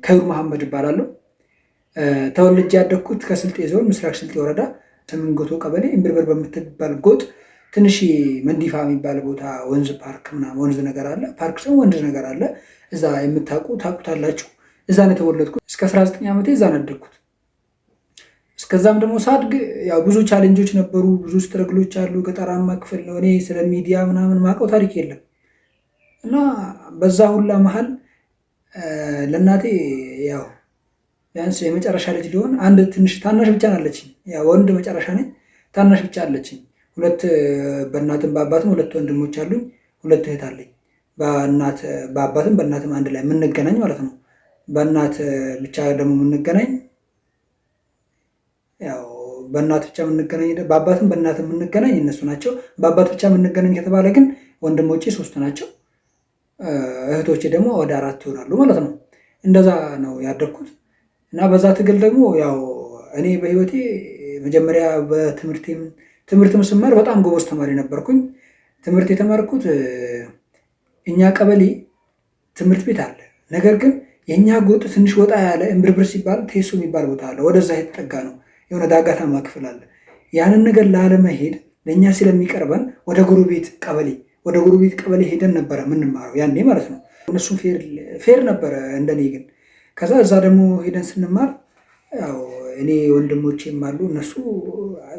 ከይሩ መሐመድ እባላለሁ። ተወልጄ ያደግኩት ከስልጤ ዞን ምስራቅ ስልጤ ወረዳ ሰሜንጎቶ ቀበሌ እምብርብር በምትባል ጎጥ ትንሽ መንዲፋ የሚባል ቦታ ወንዝ ፓርክ ምናምን ወንዝ ነገር አለ። ፓርክ ሰው ወንዝ ነገር አለ። እዛ ታውቁታላችሁ። እዛ ነው የተወለድኩት። እስከ 19 ዓመቴ እዛ ነው ያደግኩት። እስከዛም ደግሞ ሳድግ ያው ብዙ ቻሌንጆች ነበሩ፣ ብዙ ስትረግሎች አሉ። ገጠራማ ክፍል ነው። እኔ ስለ ሚዲያ ምናምን ማውቀው ታሪክ የለም እና በዛ ሁላ መሀል ለእናቴ ያው ቢያንስ የመጨረሻ ልጅ ሊሆን አንድ ትንሽ ታናሽ ብቻ አለችኝ። ያው ወንድ መጨረሻ ነኝ። ታናሽ ብቻ አለችኝ። ሁለት በእናትም በአባትም ሁለት ወንድሞች አሉኝ። ሁለት እህት አለኝ። በአባትም በእናትም አንድ ላይ የምንገናኝ ማለት ነው። በእናት ብቻ ደግሞ የምንገናኝ ያው በእናት ብቻ የምንገናኝ በአባትም በእናትም የምንገናኝ እነሱ ናቸው። በአባት ብቻ የምንገናኝ ከተባለ ግን ወንድሞቼ 3 ናቸው። እህቶቼ ደግሞ ወደ 4 ይሆናሉ ማለት ነው። እንደዛ ነው ያደግኩት እና በዛ ትግል ደግሞ ያው እኔ በህይወቴ መጀመሪያ በትምህርትም ስማር በጣም ጎበዝ ተማሪ ነበርኩኝ። ትምህርት የተማርኩት እኛ ቀበሌ ትምህርት ቤት አለ። ነገር ግን የእኛ ጎጥ ትንሽ ወጣ ያለ እምብርብር ሲባል ቴሶ የሚባል ቦታ አለ። ወደዛ የተጠጋ ነው። የሆነ ዳጋታማ ክፍል አለ። ያንን ነገር ላለመሄድ ለእኛ ስለሚቀርበን ወደ ጎረቤት ቀበሌ ሄደን ነበረ የምንማረው ያኔ ማለት ነው። እነሱም ፌር ነበረ እንደኔ ግን። ከዛ እዛ ደግሞ ሄደን ስንማር ያው እኔ ወንድሞቼም አሉ። እነሱ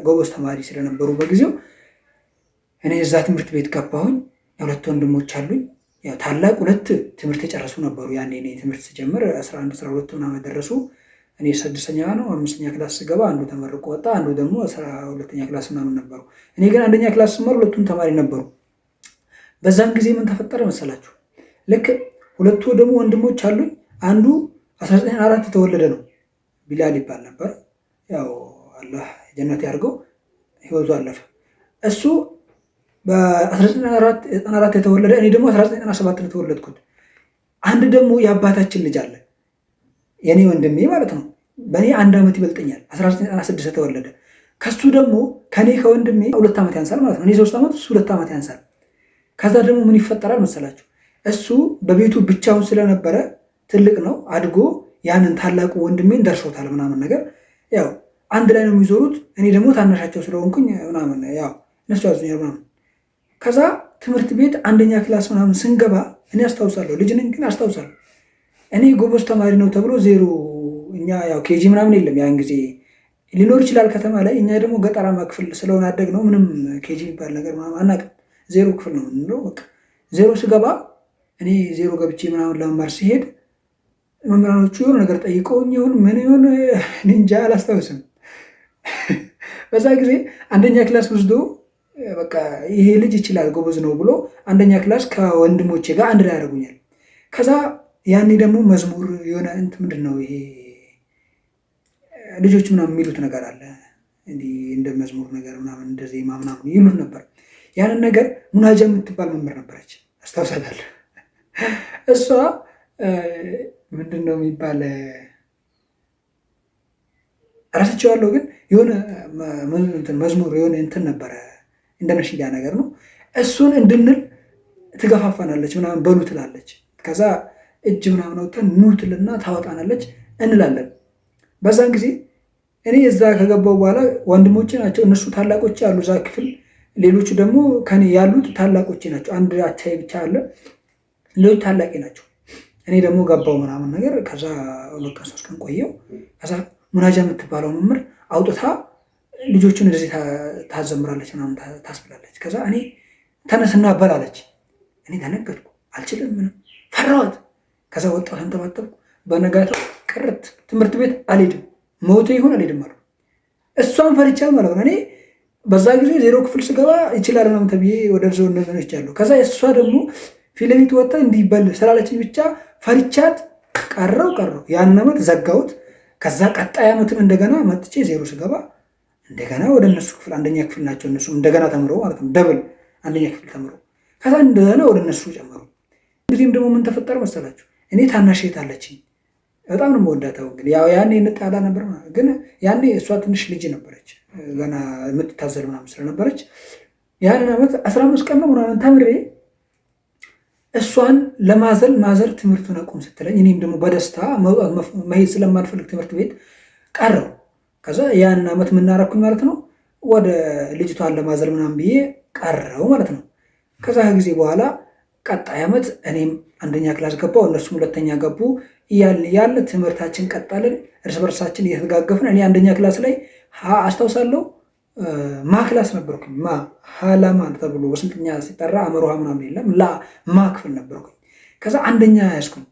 ጎበዝ ተማሪ ስለነበሩ በጊዜው እኔ እዛ ትምህርት ቤት ገባሁኝ። 2 ወንድሞች አሉኝ። ያው ታላቅ 2 ትምህርት የጨረሱ ነበሩ። ያኔ እኔ ትምህርት ስጀምር 11 12 ምናምን ደረሱ። እኔ 6ኛ ነው 5ኛ ክላስ ስገባ አንዱ ተመርቆ ወጣ፣ አንዱ ደግሞ 12ኛ ክላስ ምናምን ነበሩ። እኔ ግን 1ኛ ክላስ ስማር 2ቱም ተማሪ ነበሩ። በዛን ጊዜ ምን ተፈጠረ መሰላችሁ? ልክ 2 ደግሞ ወንድሞች አሉኝ። አንዱ 1994 የተወለደ ነው። ቢላል ይባል ነበር። ያው አላህ ጀነት ያድርገው፣ ህይወቱ አለፈ። እሱ በ1994 የተወለደ፣ እኔ ደግሞ 1997 የተወለድኩት። አንድ ደግሞ የአባታችን ልጅ አለ፣ የኔ ወንድሜ ማለት ነው። በእኔ 1 ዓመት ይበልጠኛል። 1996 የተወለደ። ከሱ ደግሞ ከኔ ከወንድሜ 2 ዓመት ያንሳል ማለት ነው። እኔ 3 ዓመት፣ እሱ 2 ዓመት ያንሳል። ከዛ ደግሞ ምን ይፈጠራል መሰላችሁ? እሱ በቤቱ ብቻውን ስለነበረ ትልቅ ነው፣ አድጎ ያንን ታላቁ ወንድሜን ደርሶታል ምናምን ነገር። ያው አንድ ላይ ነው የሚዞሩት። እኔ ደግሞ ታናሻቸው ስለሆንኩኝ ምናምን ያው እነሱ ያዙኛል ምናምን። ከዛ ትምህርት ቤት 1ኛ ክላስ ምናምን ስንገባ እኔ አስታውሳለሁ፣ ልጅ ነኝ ግን አስታውሳለሁ። እኔ ጎበዝ ተማሪ ነው ተብሎ 0፣ እኛ ያው ኬጂ ምናምን የለም ያን ጊዜ፣ ሊኖር ይችላል ከተማ ላይ። እኛ ደግሞ ገጠራማ ክፍል ስለሆነ ያደግነው ምንም ኬጂ የሚባል ነገር ምናምን አናውቅም። 0 ክፍል ነው የምንለው። በቃ 0 ስገባ እኔ 0 ገብቼ ምናምን ለመማር ሲሄድ መምህራኖቹ የሆነ ነገር ጠይቀውኝ ይሁን ምን ይሁን እንጃ አላስታውስም። በዛ ጊዜ 1ኛ ክላስ ወስዶ በቃ ይሄ ልጅ ይችላል ጎበዝ ነው ብሎ 1ኛ ክላስ ከወንድሞቼ ጋር አንድ ላይ ያደርጉኛል። ከዛ ያኔ ደግሞ መዝሙር የሆነ ምንድን ነው ይሄ ልጆች ምናምን የሚሉት ነገር አለ፣ እንዲህ እንደ መዝሙር ነገር ምናምን እንደ ዜማ ምናምን ይሉት ነበር። ያንን ነገር ሙናጃ የምትባል መምህር ነበረች፣ አስታውሳታለሁ። እሷ ምንድን ነው የሚባል እራሳቸዋለሁ፣ ግን የሆነ መዝሙር የሆነ እንትን ነበረ፣ እንደ ነሽዳ ነገር ነው። እሱን እንድንል ትገፋፋናለች ምናምን በሉ ትላለች። ከዛ እጅ ምናምን አውጥተን ኑ ትልና ታወጣናለች፣ እንላለን። በዛን ጊዜ እኔ እዛ ከገባው በኋላ ወንድሞቼ ናቸው እነሱ ታላቆቼ አሉ እዛ ክፍል፣ ሌሎቹ ደግሞ ከኔ ያሉት ታላቆቼ ናቸው። አንድ አቻዬ ብቻ አለ፣ ሌሎች ታላቄ ናቸው። እኔ ደግሞ ገባው ምናምን ነገር። ከዛ 2 ቀን 3 ቀን ቆየው። ከዛ ሙናጃ የምትባለው መምህር አውጥታ ልጆቹን እንደዚህ ታዘምራለች ምናምን ታስብላለች። ከዛ እኔ ተነስና በላለች። እኔ ተነገድኩ፣ አልችልም፣ ምንም ፈራኋት። ከዛ ወጣሁ፣ ተንተባተብኩ። በነጋታው ቅርት ትምህርት ቤት አልሄድም፣ ሞቴ ይሁን አልሄድም አሉ። እሷን ፈርቻ ማለት ነው። እኔ በዛ ጊዜ 0 ክፍል ስገባ ይችላል ምናምን ተብዬ ወደ ዞን ነግቻለሁ። ከዛ እሷ ደግሞ ፊት ለፊት ወጣ እንዲበል ስላለችኝ ብቻ ፈርቻት ቀረው። ያን ዓመት ዘጋሁት። ከዛ ቀጣይ ዓመትም እንደገና መጥቼ 0 ስገባ እንደገና ወደ እነሱ ክፍል 1ኛ ክፍል ናቸው እነሱ እንደገና ተምሮ ማለት ነው፣ ደብል 1ኛ ክፍል ተምሮ ከዛ እንደገና ወደ እነሱ ጨመሩ። እንግዲህም ደግሞ ምን ተፈጠረ መሰላችሁ? እኔ ታናሽ እህት አለችኝ፣ በጣም ነው የምወዳተው። እንግዲህ ያው ያኔ እንጣላ ነበር፣ ግን ያኔ እሷ ትንሽ ልጅ ነበረች፣ ገና የምትታዘል ምናምን ስለነበረች ያንን ዓመት 15 ቀን ነው ምናምን ተምሬ እሷን ማዘር ትምህርቱን አቁም ስትለኝ እኔም ደግሞ በደስታ መውጣት መሄድ ስለማልፈልግ ትምህርት ቤት ቀረው። ከዛ ያን ዓመት የምናረኩኝ ማለት ነው ወደ ልጅቷን ለማዘር ምናምን ብዬ ቀረው ማለት ነው። ከዛ ጊዜ በኋላ ቀጣይ ዓመት እኔም አንደኛ ክላስ ገባው፣ እነሱም ሁለተኛ ገቡ። ያለ ትምህርታችን ቀጣልን፣ እርስ በርሳችን እየተጋገፍን። እኔ አንደኛ ክላስ ላይ አስታውሳለሁ ማ ክላስ ነበርኩኝ። ሀላማ ተብሎ በስንተኛ ሲጠራ አመሮሃ ምናምን የለም ማ ክፍል ነበርኩኝ። ከዛ አንደኛ ያዝኩኝ።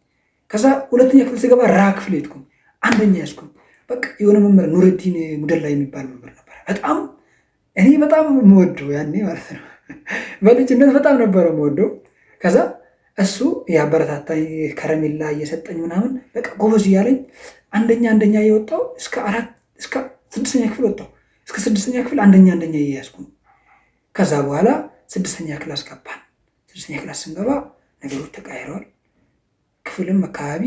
ከዛ ሁለተኛ ክፍል ስገባ ራ ክፍል ሄድኩኝ፣ አንደኛ ያዝኩኝ። በቃ የሆነ መምህር ኑረዲን ሙደላ የሚባል መምህር ነበር። እኔ በጣም የምወደው ያኔ ማለት ነው በልጅነት በጣም ነበረ የምወደው። ከዛ እሱ የአበረታታኝ ከረሜላ እየሰጠኝ ምናምን በቃ ጎበዝ እያለኝ አንደኛ እየወጣው እስከ ስድስተኛ ክፍል ወጣው። እስከ ስድስተኛ ክፍል አንደኛ እየያዝኩ። ከዛ በኋላ ስድስተኛ ክላስ ገባን። ስድስተኛ ክላስ ስንገባ ነገሮች ተቀያይረዋል። ክፍልም አካባቢ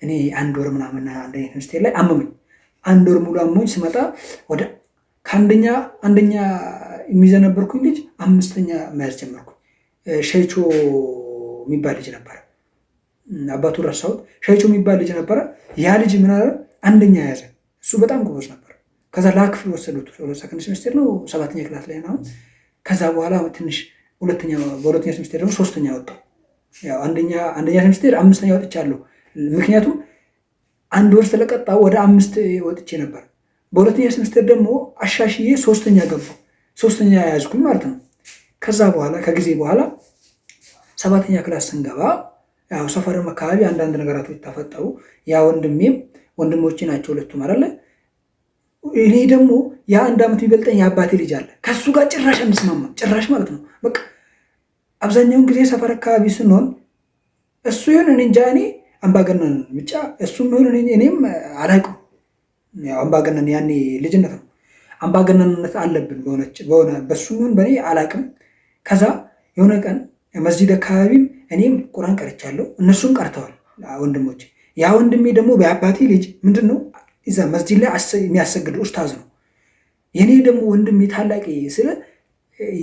እኔ አንድ ወር ምናምን አንደኛ ትምህርት ላይ አመመኝ። አንድ ወር ሙሉ አሞኝ ስመጣ ወደ አንደኛ የሚዘነበርኩኝ ልጅ አምስተኛ መያዝ ጀመርኩ። ሸይቾ የሚባል ልጅ ነበረ፣ አባቱ ረሳሁት። ሸይቾ የሚባል ልጅ ነበረ። ያ ልጅ ምን አለ አንደኛ ያዘ። እሱ በጣም ጎበዝ ነበር። ከዛ ላክፍል ወሰዱት። ሰከንድ ሴሚስተር ነው፣ ሰባተኛ ክላስ ላይ ነው። ከዛ በኋላ ትንሽ በሁለተኛ ሴሚስተር ደግሞ ሶስተኛ ወጣሁ። ያው አንደኛ ሴሚስተር አምስተኛ ወጥቻለሁ። ምክንያቱም አንድ ወር ስለቀጣ ወደ 5 ወጥቼ ነበር። በሁለተኛ ሴሚስተር ደግሞ አሻሽዬ ሶስተኛ ገባሁ። ሶስተኛ ያዝኩኝ ማለት ነው። ከዛ በኋላ ከጊዜ በኋላ ሰባተኛ ክላስ ስንገባ ያው ሰፈርም አካባቢ አንዳንድ ነገራቶች ተፈጠሩ። ያ ወንድሞቼ ናቸው ሁለቱም አይደለ። እኔ ደግሞ የአንድ ዓመት የሚበልጠኝ የአባቴ ልጅ አለ። ከሱ ጋር ጭራሽ አንስማማ፣ ጭራሽ ማለት ነው። በቃ አብዛኛውን ጊዜ ሰፈር አካባቢ ስንሆን እሱ ይሁን እኔ እንጃ፣ እኔ አምባገነን ብቻ እሱም ይሁን እኔም አላውቅም። ያው አምባገነን ያኔ ልጅነት ነው። አምባገነንነት አለብን በሆነ በሱም ይሁን በእኔ አላውቅም። ከዛ የሆነ ቀን መስጂድ አካባቢም እኔም ቁርአን ቀርቻለሁ፣ እነሱም ቀርተዋል ወንድሞች። ያ ወንድሜ ደግሞ በአባቴ ልጅ ምንድን ነው እዛ መስጂድ ላይ የሚያሰግድ ኡስታዝ ነው። የኔ ደግሞ ወንድሜ ታላቅ ስለ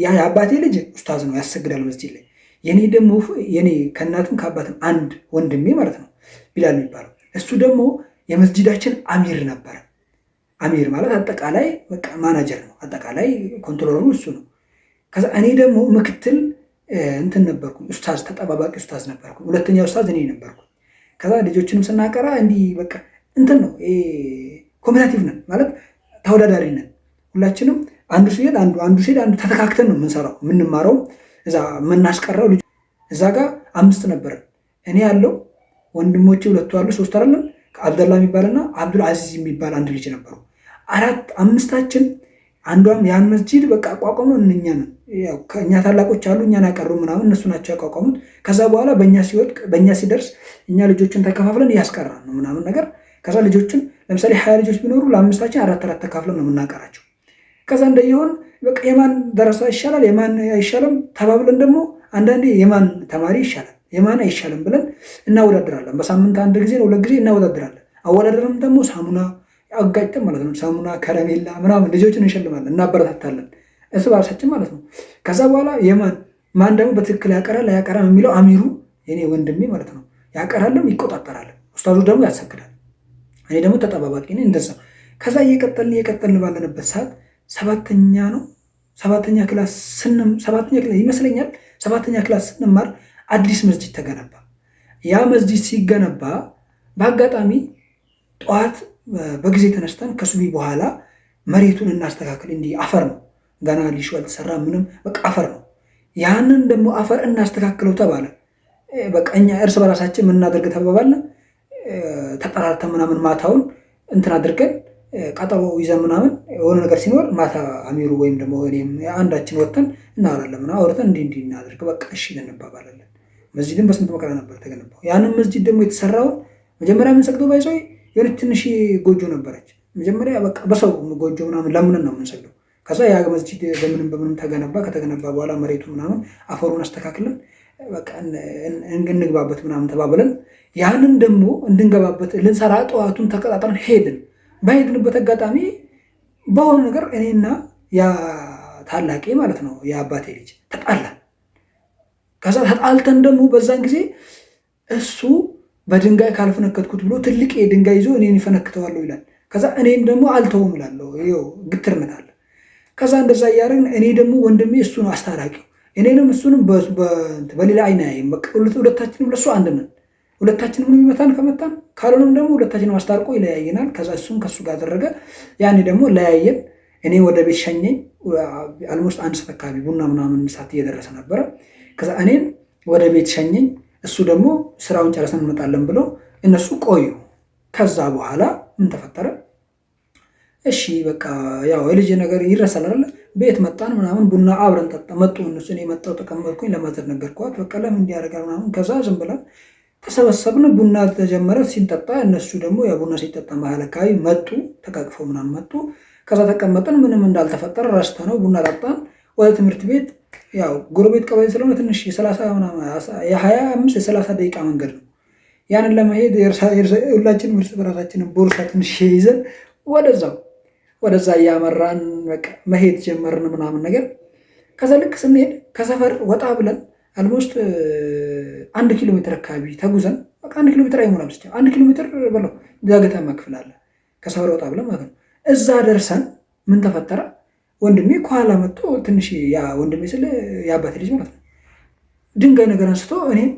የአባቴ ልጅ ኡስታዝ ነው፣ ያሰግዳል መስጂድ ላይ። የኔ ከእናትም ከአባትም አንድ ወንድሜ ማለት ነው ቢላል የሚባለው፣ እሱ ደግሞ የመስጂዳችን አሚር ነበረ። አሚር ማለት አጠቃላይ በቃ ማናጀር ነው፣ አጠቃላይ ኮንትሮለሩ እሱ ነው። ከዛ እኔ ደግሞ ምክትል እንትን ነበርኩ፣ ኡስታዝ ተጠባባቂ ኡስታዝ ነበርኩ። ሁለተኛ ኡስታዝ እኔ ነበርኩ። ከዛ ልጆችንም ስናቀራ እንዲህ በቃ እንትን ነው ኮምፒቲቲቭ ነን ማለት ተወዳዳሪ ነን። ሁላችንም አንዱ ሲሄድ አንዱ ተተካክተን ነው የምንሰራው የምንማረው። እዛ የምናስቀረው ልጅ እዛ ጋር 5 ነበር። እኔ ያለው ወንድሞቼ 2 አሉ፣ 3 አይደለም። አብደላ የሚባልና አብዱል አዚዝ የሚባል አንድ ልጅ ነበሩ። 5ታችን አንዷም ያን መስጂድ በቃ አቋቋመው እኛ ነን። ያው ከእኛ ታላቆች አሉ እኛን ያቀሩ ምናምን እነሱ ናቸው ያቋቋሙት። ከዛ በኋላ በእኛ ሲወድቅ በእኛ ሲደርስ እኛ ልጆችን ተከፋፍለን እያስቀራን ነው ምናምን ነገር። ከዛ ልጆችን ለምሳሌ 20 ልጆች ቢኖሩ ለ5ታችን 4 ተካፍለን ነው የምናቀራቸው። ከዛ እንደየሆን በቃ የማን ደረሳ ይሻላል የማን አይሻልም ተባብለን ደግሞ አንዳንዴ የማን ተማሪ ይሻላል የማን አይሻልም ብለን እናወዳድራለን። በሳምንት 1 ጊዜ ነው 2 ጊዜ እናወዳድራለን። አወዳደርም ደግሞ ሳሙና አጋጭተን ማለት ነው። ሳሙና ከረሜላ ምናምን ልጆችን እንሸልማለን፣ እናበረታታለን እሱ በራሳችን ማለት ነው። ከዛ በኋላ ማን ደግሞ በትክክል ያቀራል አያቀራም የሚለው አሚሩ የኔ ወንድሜ ማለት ነው ያቀራልም ይቆጣጠራል። ኡስታዙ ደግሞ ያሰግዳል። እኔ ደግሞ ተጠባባቂ ነኝ እንደዛ። ከዛ እየቀጠልን ባለንበት ሰዓት ሰባተኛ ክላስ ይመስለኛል 7ኛ ክላስ ስንማር አዲስ መስጂድ ተገነባ። ያ መስጂድ ሲገነባ በአጋጣሚ ጠዋት በጊዜ ተነስተን ከሱቢ በኋላ መሬቱን እናስተካክል። እንዲህ አፈር ነው ገና ሊሾ አልተሰራ ምንም በቃ አፈር ነው። ያንን ደግሞ አፈር እናስተካክለው ተባለ። በቃ እኛ እርስ በራሳችን የምናደርግ ተባባልን። ተጠራርተን ምናምን ማታውን እንትን አድርገን ቀጠሮ ይዘን ምናምን የሆነ ነገር ሲኖር ማታ አሚሩ ወይም ደግሞ እኔም አንዳችን ወጥተን እናወራለን ምናምን አውርተን እንዲህ እናደርግ በቃ እሺ እንባባላለን። መስጂድን በስንት መከራ ነበር ተገነባው። ያንን መስጂድ ደግሞ የተሰራውን መጀመሪያ የምንሰግደው ባይዘው የሆነች ትንሽ ጎጆ ነበረች። መጀመሪያ በቃ በሰው ጎጆ ምናምን ለምንን ነው የምንሰግደው። ከዛ ያ መስጂድ በምንም ተገነባ። ከተገነባ በኋላ መሬቱ ምናምን አፈሩን አስተካክለን በቃ እንግባበት ምናምን ተባብለን ያንን ደግሞ እንድንገባበት ልንሰራ ጠዋቱን ተቀጣጥረን ሄድን። ባይሄድንበት አጋጣሚ በሆነ ነገር እኔና ያ ታላቄ ማለት ነው የአባቴ ልጅ ተጣላን። ከዛ ተጣልተን ደግሞ በዛን ጊዜ እሱ በድንጋይ ካልፈነከትኩት ብሎ ትልቅ ድንጋይ ይዞ እኔን ይፈነክተዋለሁ ይላል። ከዛ እኔም ደግሞ አልተውም እላለሁ። ይኸው ግትርነት አለ። ከዛ እንደዛ እያደረግን እኔ ደግሞ ወንድሜ እሱ ነው አስታራቂው። እኔንም እሱንም በሌላ አይን አያይም። በቃ ሁለታችንም ለሱ አንድ ነን። ሁለታችንም የሚመታን ከመታን፣ ካልሆነም ደግሞ ሁለታችንም አስታርቆ ይለያየናል። ከዛ እሱም ከሱ ጋር አደረገ። ያኔ ደግሞ ለያየን። እኔ ወደ ቤት ሸኘኝ። አልሞስት አንድ ሰዓት አካባቢ ቡና ምናምን ሰዓት እየደረሰ ነበረ። ከዛ እኔን ወደ ቤት ሸኘኝ። እሱ ደግሞ ስራውን ጨርሰን እንመጣለን ብለው እነሱ ቆዩ። ከዛ በኋላ ምን ተፈጠረ? እሺ በቃ ያው የልጅ ነገር ይረሳል አይደለ? ቤት መጣን ምናምን ቡና አብረን ጠጣ መጡ እነሱ። እኔ መጣሁ ተቀመጥኩኝ። ለማዘር ነገርኳት። በቃ ለምን እንዲያደርጋል ምናምን። ከዛ ዝም ብለን ተሰበሰብን። ቡና ተጀመረ ሲጠጣ። እነሱ ደግሞ ያ ቡና ሲጠጣ መሀል አካባቢ መጡ፣ ተቃቅፈው ምናምን መጡ። ከዛ ተቀመጥን። ምንም እንዳልተፈጠረ ረስተነው ቡና ጠጣን። ወደ ትምህርት ቤት ያው ጎረቤት ቀበሌ ስለሆነ ትንሽ የ25 የ30 ደቂቃ መንገድ ነው። ያንን ለመሄድ ሁላችንም እርስ በራሳችንን ቦርሳ ትንሽ ይዘን ወደዛ እያመራን በቃ መሄድ ጀመርን ምናምን ነገር። ከዛ ልክ ስንሄድ ከሰፈር ወጣ ብለን አልሞስት 1 ኪሎ ሜትር አካባቢ ተጉዘን በቃ 1 ኪሎ ሜትር አይሞላም፣ 1 ኪሎ ሜትር በለው ዳገታማ ክፍል አለ ከሰፈር ወጣ ብለን ማለት ነው። እዛ ደርሰን ምን ተፈጠረ? ወንድሜ ከኋላ መጥቶ ትንሽ ያ ወንድሜ ስለ የአባቴ ልጅ ማለት ነው ድንጋይ ነገር አንስቶ እኔን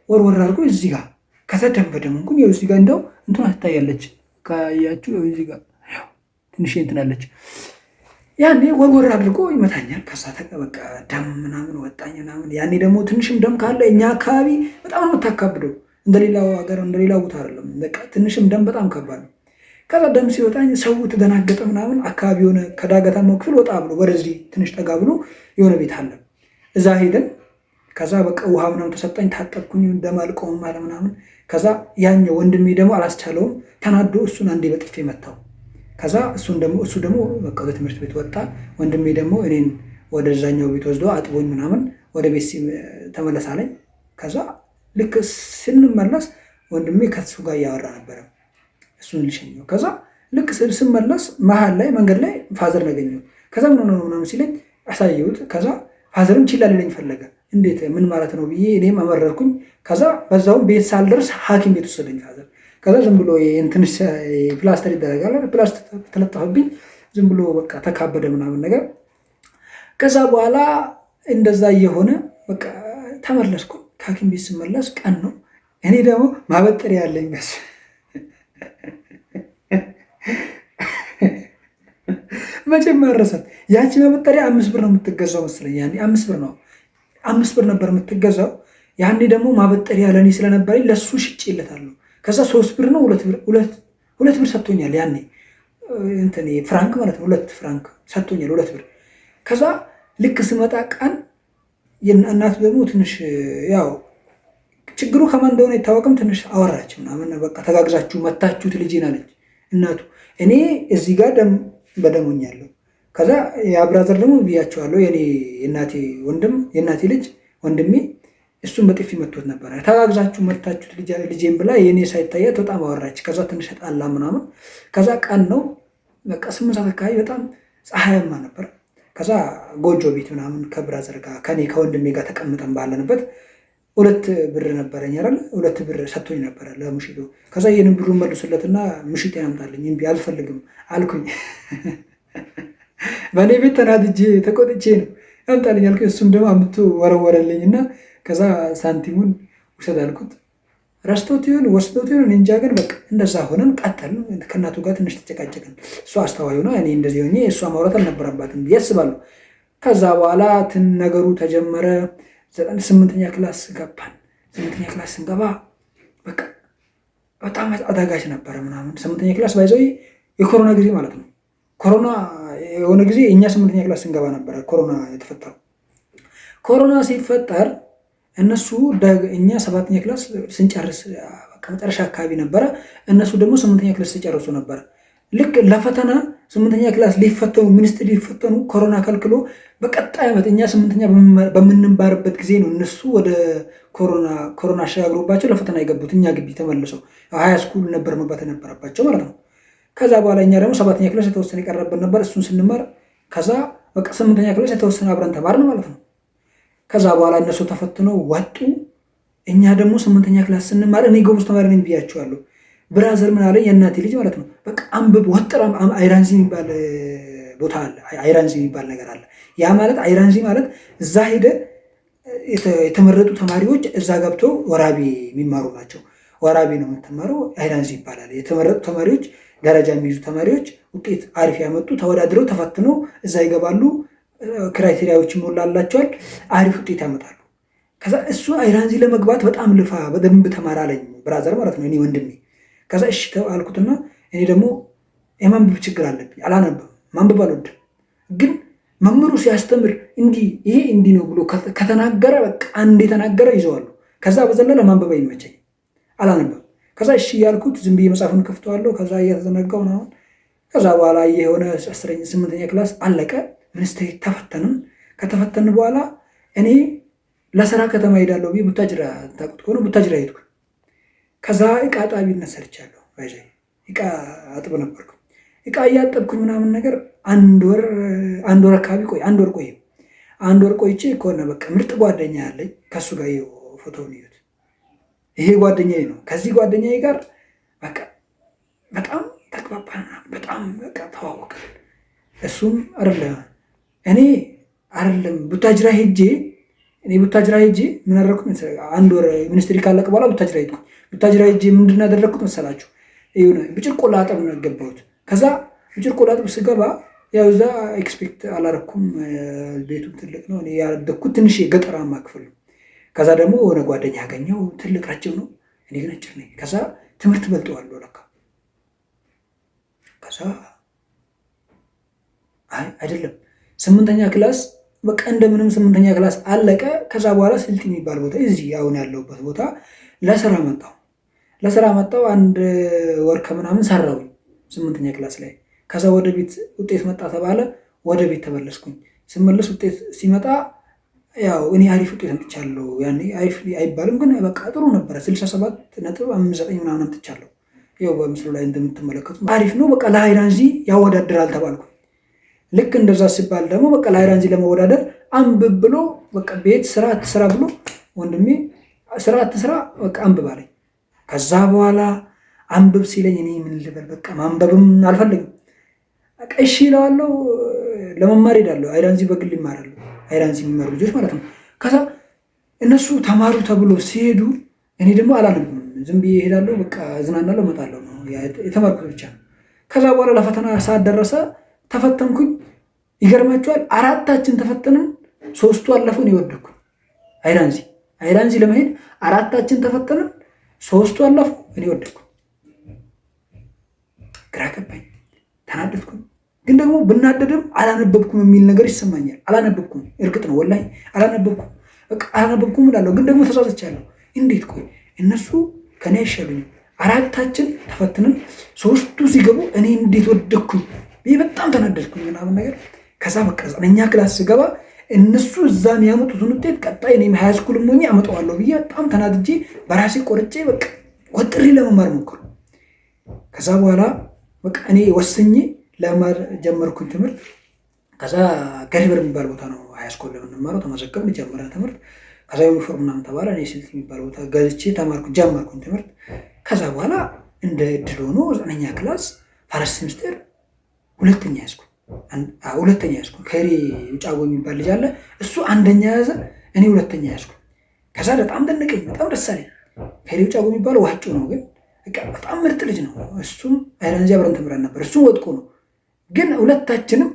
ወርወር አድርጎ እዚህ ጋር ከተደም በደም እንኩኝ ይኸው እዚህ ጋር እንደው እንትኗ ትታያለች። ካያችሁ እዚህ ጋር ትንሽ እንትናለች። ያኔ ወርወር አድርጎ ይመታኛል። ከዛ በቃ ደም ምናምን ወጣኝ ምናምን። ያኔ ደግሞ ትንሽም ደም ካለ እኛ አካባቢ በጣም ነው የምታካብደው። እንደሌላው ሀገር እንደሌላው ቦታ አይደለም። በቃ ትንሽም ደም በጣም ከባድ ነው። ከዛ ደም ሲወጣኝ ሰው ተደናገጠ ምናምን። አካባቢ የሆነ ከዳገታማው ክፍል ወጣ ብሎ ወደዚህ ትንሽ ጠጋ ብሎ የሆነ ቤት አለ። እዛ ሄደን ከዛ በቃ ውሃ ምናምን ተሰጠኝ። ታጠብኩኝ። ደም አልቆምም አለ ምናምን። ከዛ ያኛው ወንድሜ ደግሞ አላስቻለውም። ተናዶ እሱን አንዴ በጥፌ መታው። ከዛ እሱ ደግሞ በቃ ወደ ትምህርት ቤት ወጣ። ወንድሜ ደግሞ እኔን ወደዛኛው ቤት ወስዶ አጥቦኝ ምናምን ወደ ቤት ተመለስ አለኝ። ከዛ ልክ ስንመለስ ወንድሜ ከሱ ጋር እያወራ ነበረ። እሱን ልሸኘው። ከዛ ልክ ስመለስ መሀል ላይ መንገድ ላይ ፋዘር ነገኘው። ከዛ ምን ሆነ ምናምን ሲለኝ አሳየሁት። ከዛ ፋዘርም ችላ ሊለኝ ፈለገ። እንዴት ምን ማለት ነው ብዬ እኔም አመረርኩኝ። ከዛ በዛውም ቤት ሳልደርስ ሐኪም ቤት ወሰደኝ ፋዘር። ከዛ ዝም ብሎ ትንሽ ፕላስተር ይደረጋል። ፕላስተር ተለጠፈብኝ። ዝም ብሎ በቃ ተካበደ ምናምን ነገር። ከዛ በኋላ እንደዛ እየሆነ በቃ ተመለስኩ። ከሐኪም ቤት ስመለስ ቀን ነው። እኔ ደግሞ ማበጠሪያ ያለኝ በስ መቼም ማረሳት ያቺ ማበጠሪያ 5 ብር ነው የምትገዛው መሰለኝ። ያኔ 5 ብር ነው 5 ብር ነበር የምትገዛው። ያኔ ደግሞ ማበጠሪያ ለእኔ ስለነበረኝ ለሱ ሽጬለታለሁ። ከዛ 3 ብር ነው 2 ብር ሰጥቶኛል። ያኔ እንትን ፍራንክ ማለት ነው 2 ፍራንክ ሰጥቶኛል 2 ብር። ከዛ ልክ ስመጣ ቀን እናቱ ደግሞ ትንሽ ያው ችግሩ ከማን እንደሆነ አይታወቅም። ትንሽ አወራች ምናምን በቃ ተጋግዛችሁ መታችሁት ልጄን አለች እናቱ። እኔ እዚህ ጋር ደም በደሞኛለሁ። ከዛ የአብራዘር ደግሞ ብያቸዋለሁ የእናቴ ልጅ ወንድሜ እሱን በጥፊ መቶት ነበረ። ተጋግዛችሁ መታችሁት ልጄን ብላ የእኔ ሳይታያት በጣም አወራች። ከዛ ትንሽ ጣላ ምናምን። ከዛ ቀን ነው በቃ 8 ሰዓት አካባቢ በጣም ፀሐያማ ነበር። ከዛ ጎጆ ቤት ምናምን ከብራዘር ጋር ከወንድሜ ጋር ተቀምጠን ባለንበት 2 ብር ነበረኝ አይደል? 2 ብር ሰጥቶኝ ነበረ ለሙሽዶ። ከዛ ይህንን ብሩን መልሱለትና ሙሽጤ ያምጣልኝ። እምቢ አልፈልግም አልኩኝ። በእኔ ቤት ተናድጄ ተቆጥቼ ነው ያምጣልኝ አልኩኝ። እሱም ደግሞ አምጥቶ ወረወረልኝ እና ከዛ ሳንቲሙን ውሰድ አልኩት። ረስቶት ይሁን ወስዶት ይሁን እንጃ፣ ግን በቃ እንደዛ ሆነን ቀጠልን። ከእናቱ ጋር ትንሽ ተጨቃጨቅን። እሷ አስተዋይ ሆና እኔ እንደዚህ ሆኜ እሷ ማውራት አልነበረባትም ብዬ አስባለሁ። ከዛ በኋላ ነገሩ ተጀመረ። 8ኛ ክላስ ገባን። 8ኛ ክላስ ስንገባ በቃ በጣም አዳጋች ነበረ ምናምን። 8ኛ ክላስ ባይዘው የኮሮና ጊዜ ማለት ነው። ኮሮና የሆነ ጊዜ እኛ 8ኛ ክላስ ስንገባ ነበረ ኮሮና የተፈጠረው። ኮሮና ሲፈጠር እነሱ እኛ 7ኛ ክላስ ስንጨርስ መጨረሻ አካባቢ ነበረ። እነሱ ደግሞ 8ኛ ክላስ ሲጨርሱ ነበረ። ልክ ለፈተና 8ኛ ክላስ ሚኒስትሪ ሊፈተኑ ኮሮና ከልክሎ በቀጣይ ዓመት እኛ 8ኛ በምንባርበት ጊዜ ነው እነሱ ወደ ኮሮና አሸጋግሮባቸው ለፈተና የገቡት እኛ ግቢ ተመልሰው ሀያ ስኩል ነበር መግባት የነበረባቸው ማለት ነው። ከዛ በኋላ እኛ ደግሞ 7ኛ ክላስ የተወሰነ የቀረብን ነበር። እሱን ስንማር ከዛ በቃ 8ኛ ክላስ የተወሰነ አብረን ተማርን ማለት ነው። ከዛ በኋላ እነሱ ተፈትነው ወጡ። እኛ ደግሞ 8ኛ ክላስ ስንማር እኔ ጎበዝ ተማሪ ነኝ ብያቸዋለሁ። ብራዘር ምን አለኝ፣ የእናቴ ልጅ ማለት ነው፣ በቃ አንብብ ወጥራ። አይራንዚ የሚባል ቦታ አለ፣ አይራንዚ የሚባል ነገር አለ። ያ ማለት አይራንዚ ማለት እዛ ሄደ የተመረጡ ተማሪዎች እዛ ገብተው ወራቤ የሚማሩ ናቸው። ወራቤ ነው የምትማረው፣ አይራንዚ ይባላል። የተመረጡ ተማሪዎች ደረጃ የሚይዙ ተማሪዎች ውጤት አሪፍ ያመጡ ተወዳድረው ተፈትነው እዛ ይገባሉ። ክራይቴሪያዎች ይሞላላቸዋል፣ አሪፍ ውጤት ያመጣሉ። ከዛ እሱ አይራንዚ ለመግባት በጣም ልፋ፣ በደንብ ተማር አለኝ ብራዘር ማለት ነው፣ እኔ ወንድሜ። ከዛ እሺ አልኩትና እኔ ደግሞ የማንበብ ችግር አለብኝ፣ አላነብም፣ ማንበብ አልወድም። ግን መምህሩ ሲያስተምር እንዲህ ይሄ እንዲህ ነው ብሎ ከተናገረ በቃ አንድ የተናገረ ይዘዋሉ። ከዛ በዘለለ ማንበብ አይመቸኝ፣ አላነብም። ከዛ እሺ ያልኩት ዝም ብዬ መጽሐፉን ከፍተዋለሁ። ከዛ እየተዘነጋው ነው። ከዛ በኋላ የሆነ 8ኛ ክላስ አለቀ። ሚኒስትሪ ተፈተንን። ከተፈተን በኋላ እኔ ለስራ ከተማ ሄዳለሁ ብዬ ቡታጅራ ታውቁት ከሆነ ቡታጅራ ሄድኩ። ከዛ እቃ ጣቢነት ሰርቻለሁ። እቃ አጥብ ነበርኩ። እቃ እያጠብኩኝ ምናምን ነገር አንድ ወር አካባቢ አንድ ወር ቆይቼ ከሆነ በቃ ምርጥ ጓደኛ ያለኝ ከሱ ጋር ፎቶውን ይዩት። ይሄ ጓደኛዬ ነው። ከዚህ ጓደኛዬ ጋር በቃ በጣም ተግባባን፣ በጣም በቃ ተዋወቅን። እሱም አይደለም ቡታጅራ ሄጄ ምን አደረኩት መሰለኝ? አንድ ወር ሚኒስትሪ ካለቀ በኋላ ቡታጅራ ሄድኩ። ቡታጅራ ሄጄ ምንድን ያደረግኩት መሰላችሁ? ብጭርቆ ላጠብ ነው የገባሁት። ከዛ ብጭርቆ ላጠብ ስገባ ያው እዛ ኤክስፔክት አላረኩም። ቤቱ ትልቅ ነው፣ እኔ ያደግኩት ትንሽ የገጠራማ ክፍል ነው። ከዛ ደግሞ የሆነ ጓደኛ ያገኘው ትልቅ ረጅም ነው፣ እኔ ግን አጭር ነኝ። ከዛ ትምህርት በልጠዋለሁ ለካ። ከዛ አይደለም 8ኛ ክላስ በቃ እንደምንም 8ኛ ክላስ አለቀ። ከዛ በኋላ ስልጥ የሚባል ቦታ እዚህ አሁን ያለሁበት ቦታ ለስራ መጣሁ። አንድ ወር ከምናምን ሰራሁኝ 8ኛ ክላስ ላይ። ከዛ ወደ ቤት ውጤት መጣ ተባለ፣ ወደ ቤት ተመለስኩኝ። ስመለስ ውጤት ሲመጣ ያው እኔ አሪፍ ውጤት አምጥቻለሁ። ያኔ አሪፍ አይባልም ግን በቃ ጥሩ ነበረ። 67.59 ምናምን አምጥቻለሁ። ያው በምስሉ ላይ እንደምትመለከቱ አሪፍ ነው። በቃ ለሃይራንዚ ያወዳድራል ተባልኩ። ልክ እንደዛ ሲባል ደግሞ በቃ ለሃይራንዚ ለመወዳደር አንብብ ብሎ በቃ ቤት ስራ አትስራ ብሎ ወንድሜ ስራ አትስራ በቃ አንብብ አለኝ። ከዛ በኋላ አንብብ ሲለኝ እኔ ምን ልበል በቃ ማንበብም አልፈልግም። በቃ እሺ እለዋለሁ። ለመማር ሄዳለሁ። ሃይራንዚ በግል ይማራሉ፣ ሃይራንዚ የሚማሩ ልጆች ማለት ነው። ከዛ እነሱ ተማሩ ተብሎ ሲሄዱ እኔ ደግሞ አላነብም፣ ዝም ብዬ እሄዳለሁ። በቃ እዝናናለሁ፣ እመጣለሁ ነው የተማርኩት ብቻ። ከዛ በኋላ ለፈተና ሰዓት ደረሰ፣ ተፈተንኩኝ። ይገርማቸዋል፣ 4ታችን ተፈተንን፣ 3ቱ አለፉን። ይወደኩ ሃይራንዚ ለመሄድ 4ታችን ተፈተንን፣ 3ቱ አለፉ፣ እኔ ወደኩ። ግራ ገባኝ፣ ተናደድኩኝ። ግን ደግሞ ብናደድም አላነበብኩም የሚል ነገር ይሰማኛል። አላነበብኩም፣ እርግጥ ነው ወላሂ አላነበብኩም እላለሁ። ግን ደግሞ ተሳስቻለሁ። እንዴት ቆይ እነሱ ከኔ አይሻሉኝም? 4ታችን ተፈትነን 3ቱ ሲገቡ እኔ እንዴት ወደኩኝ? ይህ በጣም ተናደድኩኝ ምናምን ነገር። ከዛ በቃ 9ኛ ክላስ ስገባ እነሱ እዛ የሚያመጡትን ውጤት ቀጣይ እኔም ሃይስኩልም ሆኜ አመጣዋለሁ ብዬ በጣም ተናድጄ በራሴ ቆርጬ በቃ ወጥሬ ለመማር ሞከሩ። ከዛ በኋላ በቃ እኔ ወስኜ ለመማር ጀመርኩኝ ትምህርት። ከዛ ገሪበር የሚባል ቦታ ነው ሃይስኩል ለምንማረው ተመዘገብን፣ ጀመረን ትምህርት። ከዛ ዩኒፎርም ምናምን ተባለ። እኔ ስልት የሚባል ቦታ ገዝቼ ጀመርኩኝ ትምህርት። ከዛ በኋላ እንደ እድል ሆኖ 9ኛ ክላስ ፈረስት ሴሚስተር ሁለተኛ ያዝኩ። ከሬ ውጫጎ የሚባል ልጅ አለ፣ እሱ አንደኛ ያዘ፣ እኔ ሁለተኛ ያዝኩ። ከዛ በጣም ደነቀኝ፣ በጣም ደስ አለኝ። ከሬ ውጫጎ የሚባለው ዋጮ ነው፣ ግን በጣም ምርጥ ልጅ ነው። እሱም ሃይራንዚ አብረን ተምረን ነበር። እሱም ወጥቆ ነው፣ ግን ሁለታችንም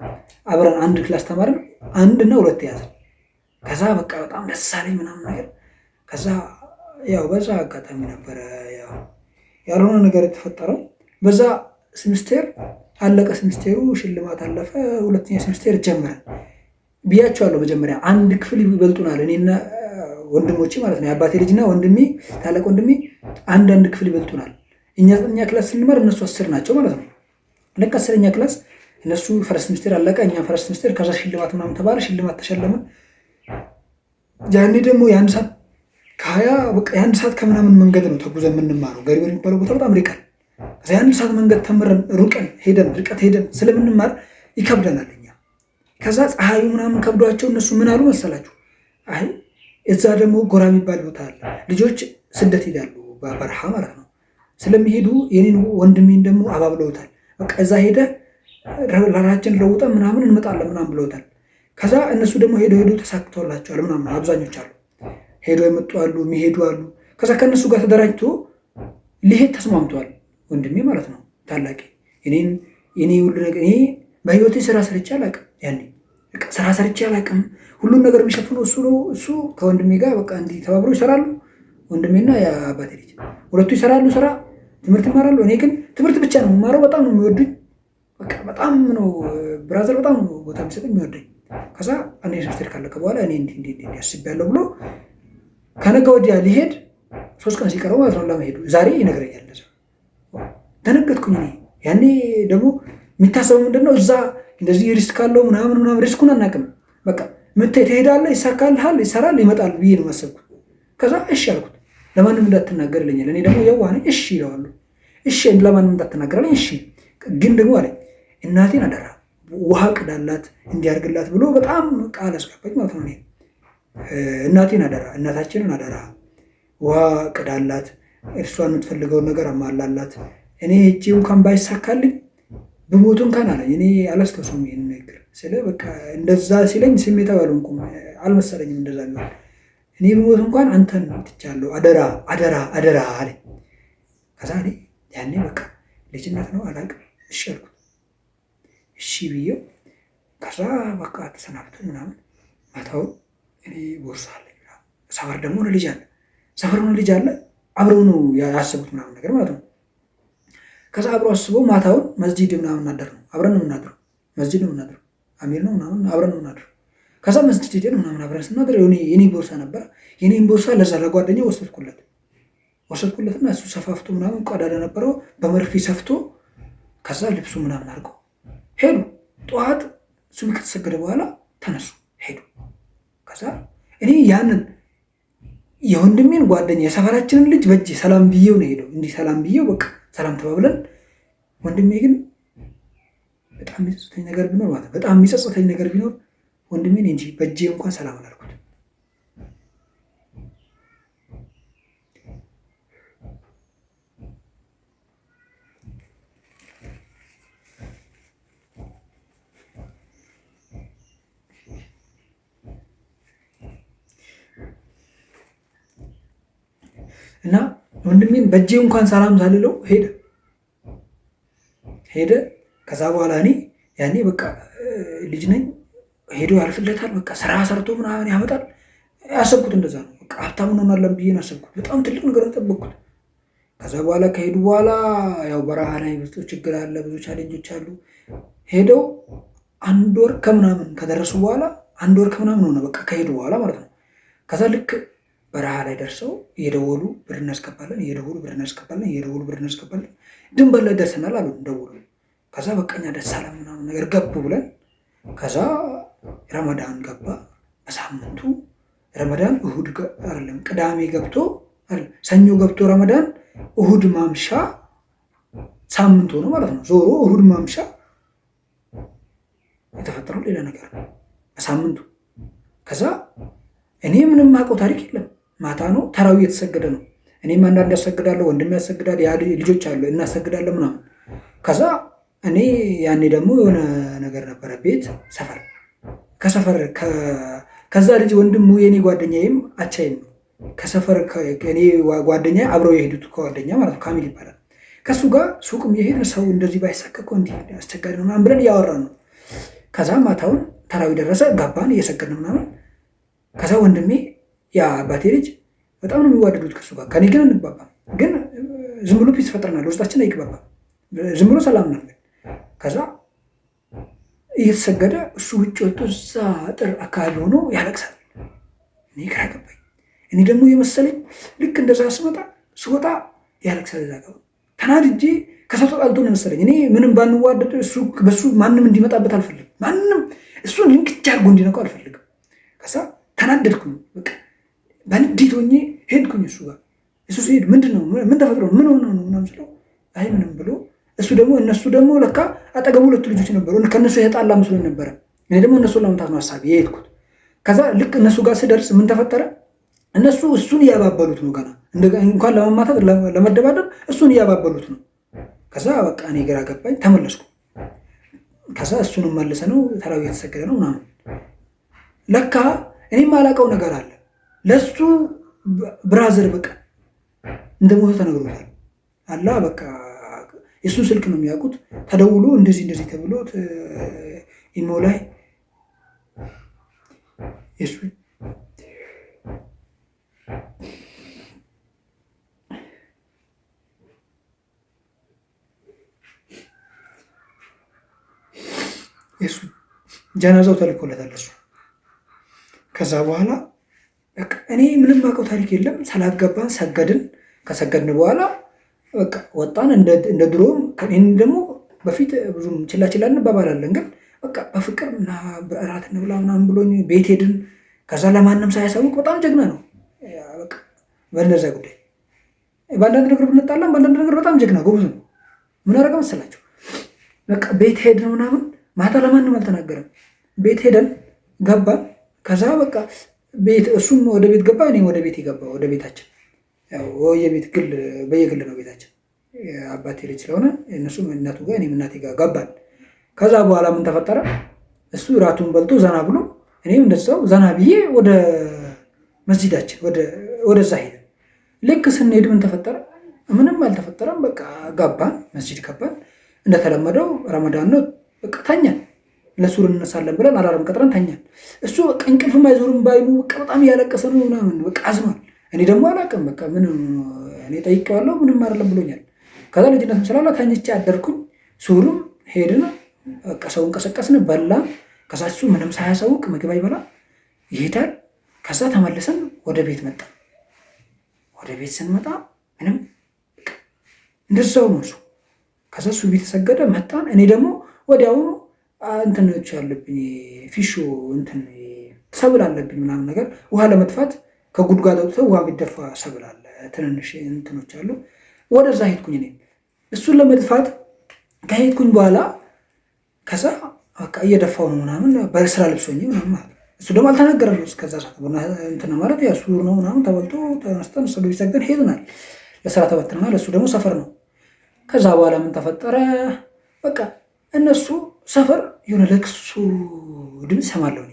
አብረን አንድ ክላስ ተማርን፣ 1 እና 2 ያዘን። ከዛ በቃ በጣም ደስ አለኝ ምናምን ነገር። ከዛ ያው በዛ አጋጣሚ ነበረ ያልሆነ ነገር የተፈጠረው። በዛ ሴሚስተር አለቀ። ሴሚስተሩ ሽልማት አለፈ። 2ኛ ሴሚስተር ጀመረ ብያቸዋለሁ። መጀመሪያ አንድ ክፍል ይበልጡናል፣ እኔና ወንድሞቼ ማለት ነው። የአባቴ ልጅና ወንድሜ ታላቅ ወንድሜ አንድ ክፍል ይበልጡናል። እኛ 9ኛ ክላስ ስንማር እነሱ 10 ናቸው ማለት ነው። ልክ 10ኛ ክላስ እነሱ ፈረስት ሴሚስተር አለቀ፣ እኛ ፈረስት ሴሚስተር። ከዛ ሽልማት ምናምን ተባለ፣ ሽልማት ተሸለመ። ያኔ ደግሞ የ1 ሰዓት ከ20 በቃ የ1 ሰዓት ከምናምን መንገድ ነው ተጉዘን የምንማረው። ገሪበር የሚባለው ቦታ በጣም ርቀን፣ ከዛ የ1 ሰዓት መንገድ ተምረን ርቀት ሄደን ስለምንማር ይከብደናል እኛ። ከዛ ፀሐዩ ምናምን ከብዷቸው እነሱ ምን አሉ መሰላችሁ? አይ እዛ ደግሞ ጎራ የሚባል ቦታ አለ። ልጆች ስደት ሄዳሉ በበረሃ ማለት ነው። ስለሚሄዱ የኔን ወንድሜን ደግሞ አባብለውታል። በቃ እዛ ሄደ ለራችን ለውጠ ምናምን እንመጣለን ምናምን ብለውታል። ከዛ እነሱ ደግሞ ሄዶ ተሳክቶላቸዋል ምናምን አብዛኞች አሉ። ሄዶ የመጡ አሉ፣ የሚሄዱ አሉ። ከዛ ከእነሱ ጋር ተደራጅቶ ሊሄድ ተስማምተዋል ወንድሜ ማለት ነው ታላቂ። እኔ ሁሉ ነገር እኔ በህይወቴ ስራ ሰርቼ አላውቅም። ያኔ ስራ ሰርቼ አላውቅም። ሁሉን ነገር የሚሸፍነው እሱ ነው። እሱ ከወንድሜ ጋር በቃ እንዲህ ተባብረው ይሰራሉ። ወንድሜና የአባቴ ልጅ ሁለቱ ይሰራሉ ስራ፣ ትምህርት ይማራሉ። እኔ ግን ትምህርት ብቻ ነው የምማረው። በጣም ነው የሚወዱኝ። በቃ በጣም ነው ብራዘር፣ በጣም ነው ቦታ የሚሰጠኝ የሚወደኝ። ከዛ አንድ ሴምስተር ካለቀ በኋላ እኔ እንዲህ አስቤያለሁ ብሎ ከነገ ወዲያ ሊሄድ 3 ቀን ሲቀረው ማለት ነው ለመሄዱ ዛሬ ይነግረኛል። ደነገጥኩኝ እኔ። ያኔ ደግሞ የሚታሰበው ምንድነው እዛ እንደዚህ ሪስክ ካለው ምናምን ሪስኩን አናውቅም። በቃ ትሄዳለህ፣ ይሳካልሃል፣ ይሰራል፣ ይመጣል ብዬ ነው የማሰብኩት። ከዛ እሺ አልኩት። ለማንም እንዳትናገር ይለኛል። እኔ ደግሞ የዋህ ነኝ። እሺ ይለዋለሁ። እሺ ለማንም እንዳትናገር አለኝ። እሺ ግን ደግሞ አለኝ እናቴን አደራ ውሃ ቅዳላት እንዲያርግላት ብሎ በጣም ቃል አስገባኝ ማለት ነው። እናቴን አደራ፣ እናታችንን አደራ ውሃ ቅዳላት፣ እርሷን የምትፈልገውን ነገር አሟላላት። እኔ ሄጄ እንኳን ባይሳካልኝ ብሞቱ እንኳን አለኝ። እኔ አላስታውሰውም ይሄን ነገር ስለ በቃ እንደዛ ሲለኝ ስሜታዊ አልሆንኩም፣ አልመሰለኝም እንደዛ ነው። እኔ ብሞት እንኳን አንተን ትቻለሁ፣ አደራ አደራ አደራ አለኝ። ከዛ እኔ ያኔ በቃ ልጅነት ነው አላውቅም፣ እሺ አልኩት። እሺ ብዬው ከዛ በቃ ተሰናብቶ ምናምን ማታውን እኔ ቦርሳ አለኝ። ሰፈር ደግሞ ልጅ አለ፣ ሰፈር ነው ልጅ አለ፣ አብረው ነው ያሰቡት ምናምን ነገር ማለት ነው። ከዛ አብረው አስበው ማታውን መስጂድ ምናምን እናደር ነው፣ አብረን ነው የምናድረው፣ መስጂድ ነው የምናድረው፣ አሚር ነው ምናምን አብረን ነው የምናድረው። ከዛ መስጂድ ሄደን ምናምን አብረን ስናድር የኔ ቦርሳ ነበረ። የኔን ቦርሳ ለዛ ለጓደኛው ወሰድኩለትና እሱ ሰፋፍቶ ምናምን ቀዳዳ ነበረው በመርፌ ሰፍቶ ከዛ ልብሱ ምናምን አድርገው ሄዱ። ጠዋት ሱብህ ከተሰገደ በኋላ ተነሱ ሄዱ። ከዛ እኔ ያንን የወንድሜን ጓደኛ የሰፈራችንን ልጅ በእጅ ሰላም ብዬው ነው ሄደው። እንዲህ ሰላም ብዬው በቃ ሰላም ተባብለን። ወንድሜ ግን በጣም የሚጸጽተኝ ነገር ቢኖር ማለት በጣም የሚጸጽተኝ ነገር ቢኖር ወንድሜን እንጂ በእጄ እንኳን ሰላም አላልኩት። እና ወንድሜን በእጄ እንኳን ሰላም ሳልለው ሄደ። ከዛ በኋላ እኔ ያኔ በቃ ልጅ ነኝ፣ ሄዶ ያልፍለታል፣ በቃ ስራ ሰርቶ ምናምን ያመጣል። ያሰብኩት እንደዛ ነው። በቃ ሀብታም እንሆናለን ብዬ ነው ያሰብኩት። በጣም ትልቅ ነገር ጠበቅኩት። ከዛ በኋላ ከሄዱ በኋላ ያው በረሃ ላይ ብዙ ችግር አለ፣ ብዙ ቻሌንጆች አሉ። ሄደው 1 ወር ከምናምን ከደረሱ በኋላ 1 ወር ከምናምን ሆነ በቃ ከሄዱ በኋላ ማለት ነው። ከዛ ልክ በረሃ ላይ ደርሰው እየደወሉ ብር እናስገባለን፣ እየደወሉ ብር እናስገባለን፣ ድንበር ላይ ደርሰናል አሉ ደወሉ። ከዛ በቃኛ ደስ አለን ምናምን ነገር ገቡ ብለን ከዛ ረመዳን ገባ። በሳምንቱ ረመዳን እሁድ አይደለም ቅዳሜ ገብቶ ሰኞ ገብቶ ረመዳን እሁድ ማምሻ ሳምንቱ ነው ማለት ነው። ዞሮ እሁድ ማምሻ የተፈጠረው ሌላ ነገር ነው በሳምንቱ። ከዛ እኔ ምንም አውቀው ታሪክ የለም። ማታ ነው ተራዊ እየተሰገደ ነው። እኔም አንዳንድ ያሰግዳለሁ፣ ወንድም ያሰግዳል፣ ያ ልጆች አሉ እናሰግዳለን ምናምን። ከዛ እኔ ያኔ ደግሞ የሆነ ነገር ነበረ ቤት ሰፈር ከሰፈር ከዛ ልጅ ወንድሙ የኔ ጓደኛዬም አቻይም ነው ከሰፈር እኔ ጓደኛ አብረው የሄዱት ጓደኛ ማለት ነው ካሚል ይባላል። ከሱ ጋር ሱቅም የሄድን ሰው እንደዚህ ባይሳቀቀው እንዲህ አስቸጋሪ ነው ምናምን ብለን እያወራን ነው። ከዛ ማታውን ተራዊ ደረሰ፣ ገባን እየሰገድን ምናምን። ከዛ ወንድሜ ያ አባቴ ልጅ በጣም ነው የሚዋደዱት ከሱ ጋር። ከኔ ግን እንግባባም፣ ግን ዝም ብሎ ፒስ ፈጥረናል፣ ውስጣችን አይግባባም፣ ዝም ብሎ ሰላም ነን። ከዛ እየተሰገደ እሱ ውጭ ወጥቶ እዛ አጥር አካባቢ ሆኖ ያለቅሳል። እኔ ግራ ገባኝ። እኔ ደግሞ የመሰለኝ ልክ እንደዛ ስወጣ ያለቅሳል። እዛ ጋር ተናድጄ ከሰው ተጣልቶ ነው መሰለኝ። እኔ ምንም ባንዋደድ በሱ ማንም እንዲመጣበት አልፈልግም። ማንም እሱን ልንቅጭ አድርጎ እንዲነካው አልፈልግም። ከዛ ተናደድኩኝ። በቃ በንዴት ሆኜ ሄድኩኝ እሱ ጋር። እሱ ሲሄድ ምንድን ነው ምን ተፈጥሮ ምን ሆነ ነው ምናምን ስለው አይ ምንም ብሎ እነሱ ደግሞ ለካ አጠገቡ 2 ልጆች ነበሩ። ከእነሱ የተጣላ መስሎኝ ነበረ። እኔ ደግሞ እነሱን ለመምታት ነው ሀሳቤ የሄድኩት። ከዛ ልክ እነሱ ጋር ስደርስ ምን ተፈጠረ? እነሱ እሱን እያባበሉት ነው። ገና እንኳን ለመማታት ለመደባደብ እሱን እያባበሉት ነው። ከዛ በቃ እኔ ግራ ገባኝ፣ ተመለስኩ። ከዛ እሱንም መልሰ ነው ተራዊ የተሰገደ ነው ምናምን። ለካ እኔም አላውቀው ነገር አለ። ለሱ ብራዘር በቃ እንደሞተ ተነግሮታል። አላ በቃ የእሱን ስልክ ነው የሚያውቁት። ተደውሎ እንደዚህ እንደዚህ ተብሎ ኢሞ ላይ የሱ ጀናዛው ተልኮለታል እሱ። ከዛ በኋላ እኔ ምንም አውቀው ታሪክ የለም። ሰላገባን ሰገድን። ከሰገድን በኋላ በቃ ወጣን እንደ ድሮ። ደግሞ በፊት ብዙም ችላ ችላ እንባባላለን፣ ግን በቃ በፍቅር እና በእራት እንብላ ምናምን ብሎኝ ቤት ሄድን። ከዛ ለማንም ሳያሳውቅ በጣም ጀግና ነው በቃ በእነዛ ጉዳይ። በአንዳንድ ነገር ብንጣላም በአንዳንድ ነገር በጣም ጀግና ጎበዝ ነው። ምን አደረገ መሰላቸው? በቃ ቤት ሄድን ምናምን፣ ማታ ለማንም አልተናገረም። ቤት ሄደን ገባን። ከዛ በቃ ቤት እሱም ወደ ቤት ገባ፣ እኔ ወደ ቤት ገባ። ወደ ቤታችን የቤት በየግል ነው ቤታችን። አባቴ ልጅ ስለሆነ እነሱም እናቱ ጋር እኔም እናቴ ጋር ገባን። ከዛ በኋላ ምን ተፈጠረ? እሱ ራቱን በልቶ ዘና ብሎ እኔም እንደዛው ዘና ብዬ ወደ መስጂዳችን ወደዛ ሄድን። ልክ ስንሄድ ምን ተፈጠረ? ምንም አልተፈጠረም። በቃ ገባን፣ መስጂድ ገባን። እንደተለመደው ረመዳን ነው። በቃ ተኛን። ለሱር እንነሳለን ብለን አላርም ቀጥረን ተኛን። እሱ በቃ እንቅልፍም አይዞርም ባይኑ በቃ በጣም እያለቀሰ ነው ምናምን በቃ አዝኗል። እኔ ደግሞ አላውቅም በቃ ምን እኔ ጠይቄዋለሁ፣ ምንም አይደለም ብሎኛል። ከዛ ልጅነትም ስላለ ተኝቼ አደርኩኝ። ሱሩም ሄድን፣ በቃ ሰው እንቀሰቀስን፣ በላን። ከዛ እሱ ምንም ሳያሳውቅ ምግብ አይበላ ይሄዳል። ከዛ ተመልሰን ወደ ቤት መጣ። ወደ ቤት ስንመጣ ምንም እንደዛው ነው እሱ። ከዛ እሱ ቤት ተሰገደ፣ መጣን። እኔ ደግሞ ወዲያውኑ እንትኖች አለብኝ ፊሾ እንትን ሰብል አለብኝ ምናምን ነገር ውሃ ለመጥፋት ከጉድጓድ አውጥተው ውሃ የሚደፋ ሰብል አለ፣ ትንንሽ እንትኖች አሉ። ወደዛ ሄድኩኝ እኔ እሱን ለመጥፋት ከሄድኩኝ በኋላ ከዛ በቃ እየደፋው ነው ምናምን በስራ ልብሶኝ ምናምን ማለት እሱ ደግሞ አልተናገረም። እስከዛ ሰዓት እንትን ማለት ያ ሱር ነው ምናምን ተበልቶ ተነስተን ሰሉ ይሰግደን ሄድናል። ለስራ ተበትነናል። እሱ ደግሞ ሰፈር ነው። ከዛ በኋላ ምን ተፈጠረ? በቃ እነሱ ሰፈር የሆነ ለቅሶ ድምፅ ሰማለሁ።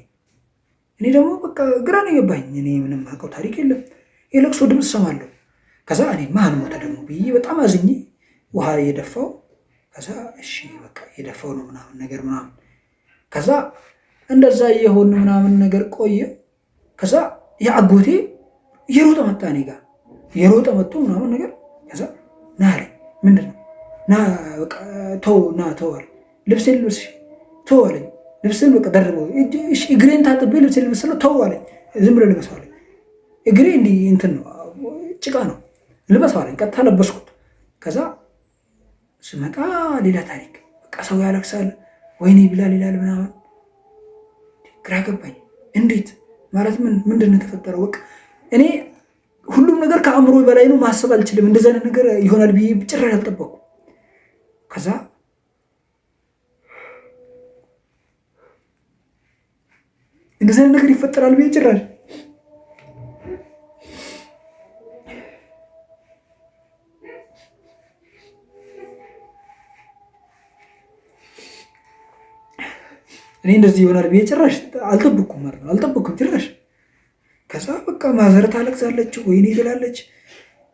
እኔ ደግሞ በቃ ግራ ነው የገባኝ። እኔ ምንም አውቀው ታሪክ የለም። የለቅሶ ድምፅ ሰማለሁ። ከዛ እኔ ማን ሞተ ደግሞ ብዬ በጣም አዝኜ ውሃ እየደፋው ከዛ እሺ በቃ እየደፋው ነው ምናምን ነገር ምናምን ከዛ እንደዛ እየሆን ምናምን ነገር ቆየ። ከዛ የአጎቴ እየሮጠ መጣ እኔ ጋር እየሮጠ መጥቶ ምናምን ነገር ከዛ ና አለኝ። ምንድን ነው? ና በቃ ተው ና ተው አለ። ልብሴን ልብስ ተው አለኝ። ልብስን በቃ ደርበው እግሬን ታጥቤ ልብሴን ልብስ ነው ተው አለኝ። ዝም ብሎ ልበሰው አለኝ። እግሬ እንዲህ እንትን ነው ጭቃ ነው ልበሰው አለኝ። ቀጥታ ለበስኩት። ከዛ ስመጣ ሌላ ታሪክ በቃ ሰው ያለቅሳል፣ ወይኔ ቢላል ይላል ምናምን። ግራ ገባኝ። እንዴት ማለት ምንድን ነው የተፈጠረው? በቃ እኔ ሁሉም ነገር ከአእምሮ በላይ ነው፣ ማሰብ አልችልም። እንደዚህ አይነት ነገር ይሆናል ብዬ ጭራሽ አልጠበኩም። ከዛ እንደዚህ አይነት ነገር ይፈጠራል ብዬ ጭራሽ እኔ እንደዚህ ይሆናል ብዬ ጭራሽ አልጠበኩም ማለት ነው። አልጠበኩም ጭራሽ። ከዛ በቃ ማዘር ታለቅሳለች፣ ወይኔ ትላለች።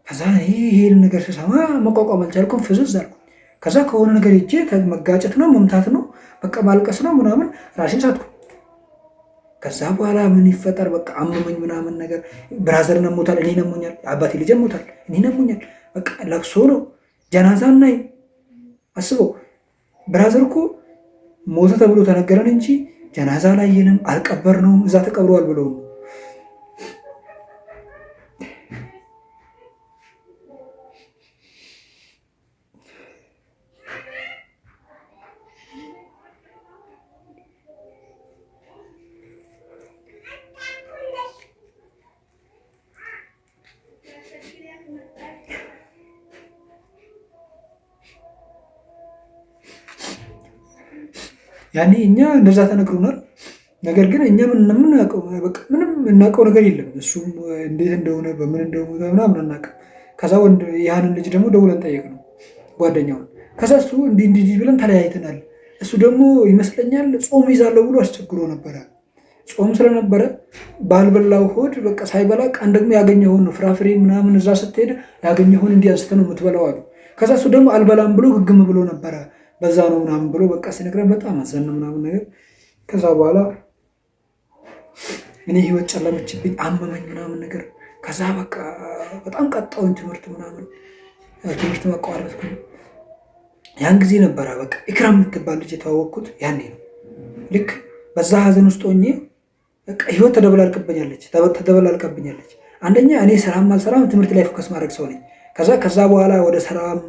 ከዛ ይሄን ነገር ስሰማ መቋቋም አልቻልኩም፣ ፍዝዝ አልኩ። ከዛ ከሆነ ነገር ሄጄ መጋጨት ነው መምታት ነው በቃ ማልቀስ ነው ምናምን ራሴን ሳትኩ። ከዛ በኋላ ምን ይፈጠር በቃ አመመኝ ምናምን ነገር። ብራዘር ነሞታል፣ እኔ ነሞኛል፣ አባቴ ልጅ ነሞታል፣ እኔ ነሞኛል። በቃ ለቅሶ ነው፣ ጀናዛ እናይ። አስበው ብራዘር እኮ ሞተ ተብሎ ተነገረን እንጂ ጀናዛ አላየንም፣ አልቀበርነውም። እዛ ተቀብረዋል ብለው ነው። ያኔ እኛ እንደዛ ተነግሮናል። ነገር ግን እኛ ምንም እናውቀው ነገር የለም። እሱም እንዴት እንደሆነ በምን እንደሆነ ምናምን አናውቅም። ከዛ ያንን ልጅ ደግሞ ደውለን ጠየቅነው ጓደኛውን። ከዛ እሱ እንዲህ ብለን ተለያይተናል። እሱ ደግሞ ይመስለኛል ጾም ይዛለሁ ብሎ አስቸግሮ ነበረ። ጾም ስለነበረ ባልበላው ሆድ በቃ ሳይበላ ቀን ደግሞ ያገኘውን ፍራፍሬ ምናምን እዛ ስትሄድ ያገኘውን እንዲህ አንስተህ ነው የምትበላው አሉ። ከዛ እሱ ደግሞ አልበላም ብሎ ግግም ብሎ ነበረ። በዛ ነው ምናምን ብሎ በቃ ሲነግረን በጣም አዘን ምናምን ነገር። ከዛ በኋላ እኔ ህይወት ጨለመችብኝ፣ አመመኝ ምናምን ነገር። ከዛ በቃ በጣም ቀጣውን ትምህርት መቋረጥኩ። ያን ጊዜ ነበረ በቃ ኢክራም የምትባል ልጅ የተዋወቅኩት ያኔ ነው። ልክ በዛ ሀዘን ውስጥ ሆኜ በቃ ህይወት ተደበላልቀብኛለች። አንደኛ እኔ ስራም አልሰራም፣ ትምህርት ላይ ፎከስ ማድረግ ሰው ነኝ። ከዛ በኋላ ወደ ስራም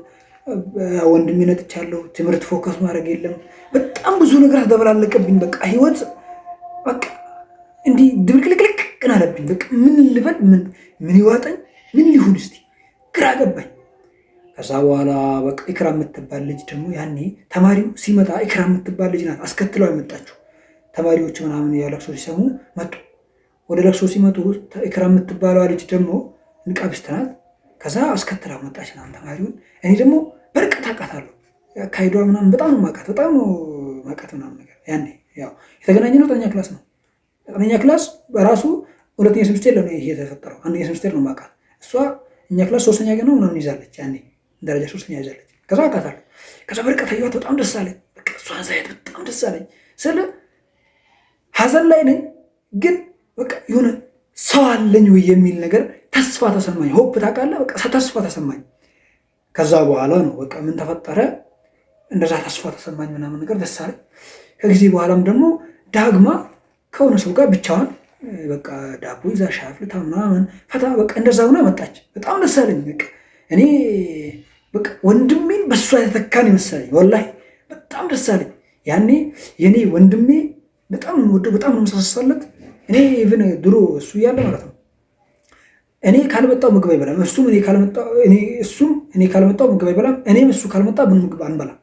ወንድሜ ነጥቻለሁ፣ ትምህርት ፎከስ ማድረግ የለም። በጣም ብዙ ነገር ተደበላለቀብኝ። በቃ ህይወት በቃ እንዲህ ድብልቅልቅልቅ አለብኝ። በቃ ምን ልበል፣ ምን ይዋጠኝ፣ ምን ሊሆን እስቲ ግራ ገባኝ። ከዛ በኋላ በቃ ኢክራም የምትባል ልጅ ደግሞ ያኔ ተማሪው ሲመጣ ኢክራም የምትባል ልጅ ናት አስከትለው የመጣችው። ተማሪዎች ምናምን ለቅሶ ሲሰሙ መጡ። ወደ ለቅሶ ሲመጡ ኢክራም የምትባለዋ ልጅ ደግሞ ንቃብስት ናት። ከዛ አስከትላ መጣች ምናምን ተማሪውን። እኔ ደግሞ በርቀት አውቃታለሁ። አካሂዷ ምናምን በጣም ነው ማውቃት ምናምን ነገር። ያኔ ያው የተገናኘነው 9ኛ ክላስ ነው። 9ኛ ክላስ በራሱ 2ኛ ሴምስተር ነው ይሄ የተፈጠረው። 1ኛ ሴምስተር ነው ማውቃት። እሷ እኛ ክላስ 3ኛ ቀን ነው ምናምን ይዛለች። ያኔ ደረጃ 3ኛ ይዛለች። ከዛ አውቃታለሁ። ከዛ በርቀት አየኋት። በጣም ደስ አለኝ። በቃ እሷን ሳያት በጣም ደስ አለኝ። ስለ ሀዘን ላይ ነኝ፣ ግን በቃ የሆነ ሰው አለኝ ወይ የሚል ነገር ተስፋ ተሰማኝ። ሆፕ ታውቃለህ፣ በቃ ተስፋ ተሰማኝ። ከዛ በኋላ ነው በቃ ምን ተፈጠረ፣ እንደዛ ተስፋ ተሰማኝ ምናምን ነገር ደስ አለኝ። ከጊዜ በኋላም ደግሞ ዳግማ ከሆነ ሰው ጋር ብቻዋን በቃ ዳቦ ይዛ ሻይ አፍልታ ምናምን ፈታ በቃ እንደዛ ሆና መጣች። በጣም ደስ አለኝ። በቃ እኔ በቃ ወንድሜን በሷ የተተካን ይመስለኝ። ወላሂ በጣም ደስ አለኝ። ያኔ የኔ ወንድሜ በጣም ወዶ በጣም ነው መሳሳለት። እኔ ኢቭን ድሮ እሱ እያለ ማለት ነው እኔ ካልመጣው ምግብ አይበላም፣ እሱም እኔ ካልመጣው ምግብ አይበላም፣ እኔም እሱ ካልመጣ ምግብ አንበላም።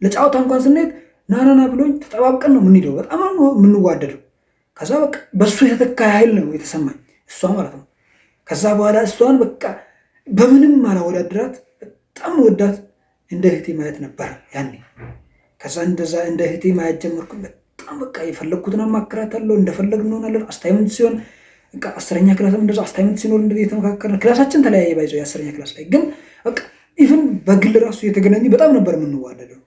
ለጫወታ እንኳን ስንሄድ ናናና ብሎኝ ተጠባብቀን ነው የምንሄደው። በጣም ነው የምንዋደደው። ከዛ በቃ በሱ የተተካ ያህል ነው የተሰማኝ እሷ ማለት ነው። ከዛ በኋላ እሷን በቃ በምንም አላወዳድራት፣ በጣም ወዳት እንደ እህቴ ማየት ነበረ ያኔ። ከዛ እንደዛ እንደ እህቴ ማየት ጀመርኩ። በጣም በቃ የፈለግኩትን አማክራታለሁ፣ እንደፈለግን እንሆናለን። አስታይመንት ሲሆን በቃ 10ኛ ክላስም እንደዛ አስታይመንት ሲኖር እንደዚህ የተመካከርን። ክላሳችን ተለያየ ባይዘው የ10ኛ ክላስ ላይ ግን በቃ ኢቭን በግል ራሱ የተገናኘ በጣም ነበር የምንዋደደው።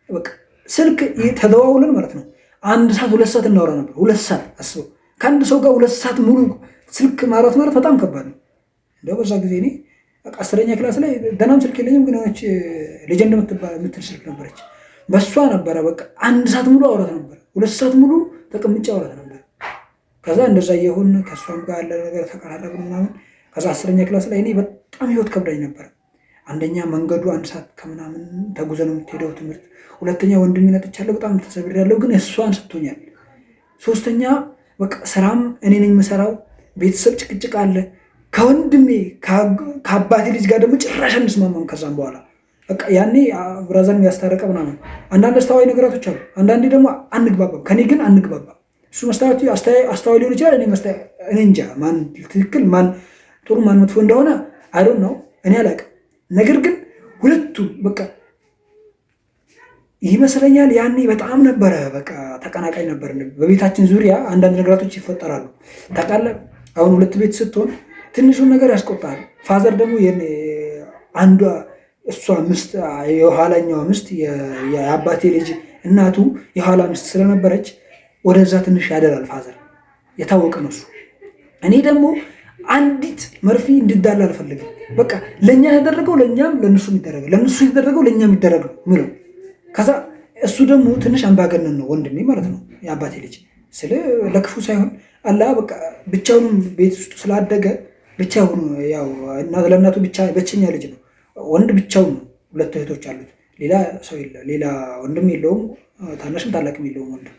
በቃ ስልክ ተደዋውለን ማለት ነው 1 ሰዓት 2 ሰዓት እናወራ ነበር። 2 ሰዓት አስበው፣ ከአንድ ሰው ጋር 2 ሰዓት ሙሉ ስልክ ማውራት ማለት በጣም ከባድ ነው። እንደው በዛ ጊዜ እኔ በቃ 10ኛ ክላስ ላይ ደህናም ስልክ የለኝም፣ ግን ሆነች ሌጀንድ የምትል ስልክ ነበረች። በሷ ነበረ በቃ 1 ሰዓት ሙሉ አውራት ነበር። 2 ሰዓት ሙሉ ተቀምጬ አውራት ነበር። ከዛ እንደዛ እየሆን ከእሷም ጋር ያለ ነገር ተቀራረብን ምናምን። ከዛ 10ኛ ክላስ ላይ እኔ በጣም ህይወት ከብዳኝ ነበር። አንደኛ መንገዱ 1 ሰዓት ከምናምን ተጉዘ ነው የምትሄደው ትምህርት። ሁለተኛ ወንድሜ ነጥቻለሁ፣ በጣም ተሰብሬያለሁ፣ ግን እሷን ሰጥቶኛል። 3ኛ በቃ ስራም እኔ ነኝ የምሰራው፣ ቤተሰብ ጭቅጭቅ አለ። ከወንድሜ ከአባቴ ልጅ ጋር ደግሞ ጭራሽ አንስማማም። ከዛም በኋላ በቃ ያኔ ብራዘርን ያስታረቀ ምናምን አንዳንድ አስተዋይ ነገራቶች አሉ። አንዳንዴ ደግሞ አንግባባም። ከኔ ግን አንግባባም። እሱ አስተዋይ ሊሆን ይችላል፣ እኔ እንጃ ማን ትክክል ማን ጥሩ ማን መጥፎ እንደሆነ አይዶን ነው እኔ አላውቅም። ነገር ግን ሁለቱ በቃ ይመስለኛል ያኔ በጣም ነበረ በቃ ተቀናቃኝ ነበር። በቤታችን ዙሪያ አንዳንድ ነገራቶች ይፈጠራሉ ታውቃለህ። አሁን 2 ቤት ስትሆን ትንሹን ነገር ያስቆጣል። ፋዘር ደግሞ አንዷ እሷ ምስት የኋላኛዋ ምስት የአባቴ ልጅ እናቱ የኋላ ምስት ስለነበረች ወደዛ ትንሽ ያደላል ፋዘር፣ የታወቀ ነው እሱ። እኔ ደግሞ አንዲት መርፌ እንድዳላ አልፈልግም። በቃ ለእኛ የተደረገው ለእኛም ለእነሱ የሚደረገው ለእነሱ የተደረገው ለእኛ የሚደረገው ምለው። ከዛ እሱ ደግሞ ትንሽ አምባገነን ነው ወንድሜ ማለት ነው የአባቴ ልጅ። ስለ ለክፉ ሳይሆን አላ በቃ ብቻውንም ቤት ውስጥ ስላደገ ብቻውን ያው ለእናቱ ብቸኛ ልጅ ነው። ወንድ ብቻውን ነው። 2 እህቶች አሉት። ሌላ ሰው የለ፣ ሌላ ወንድም የለውም። ታናሽም ታላቅም የለውም ወንድም።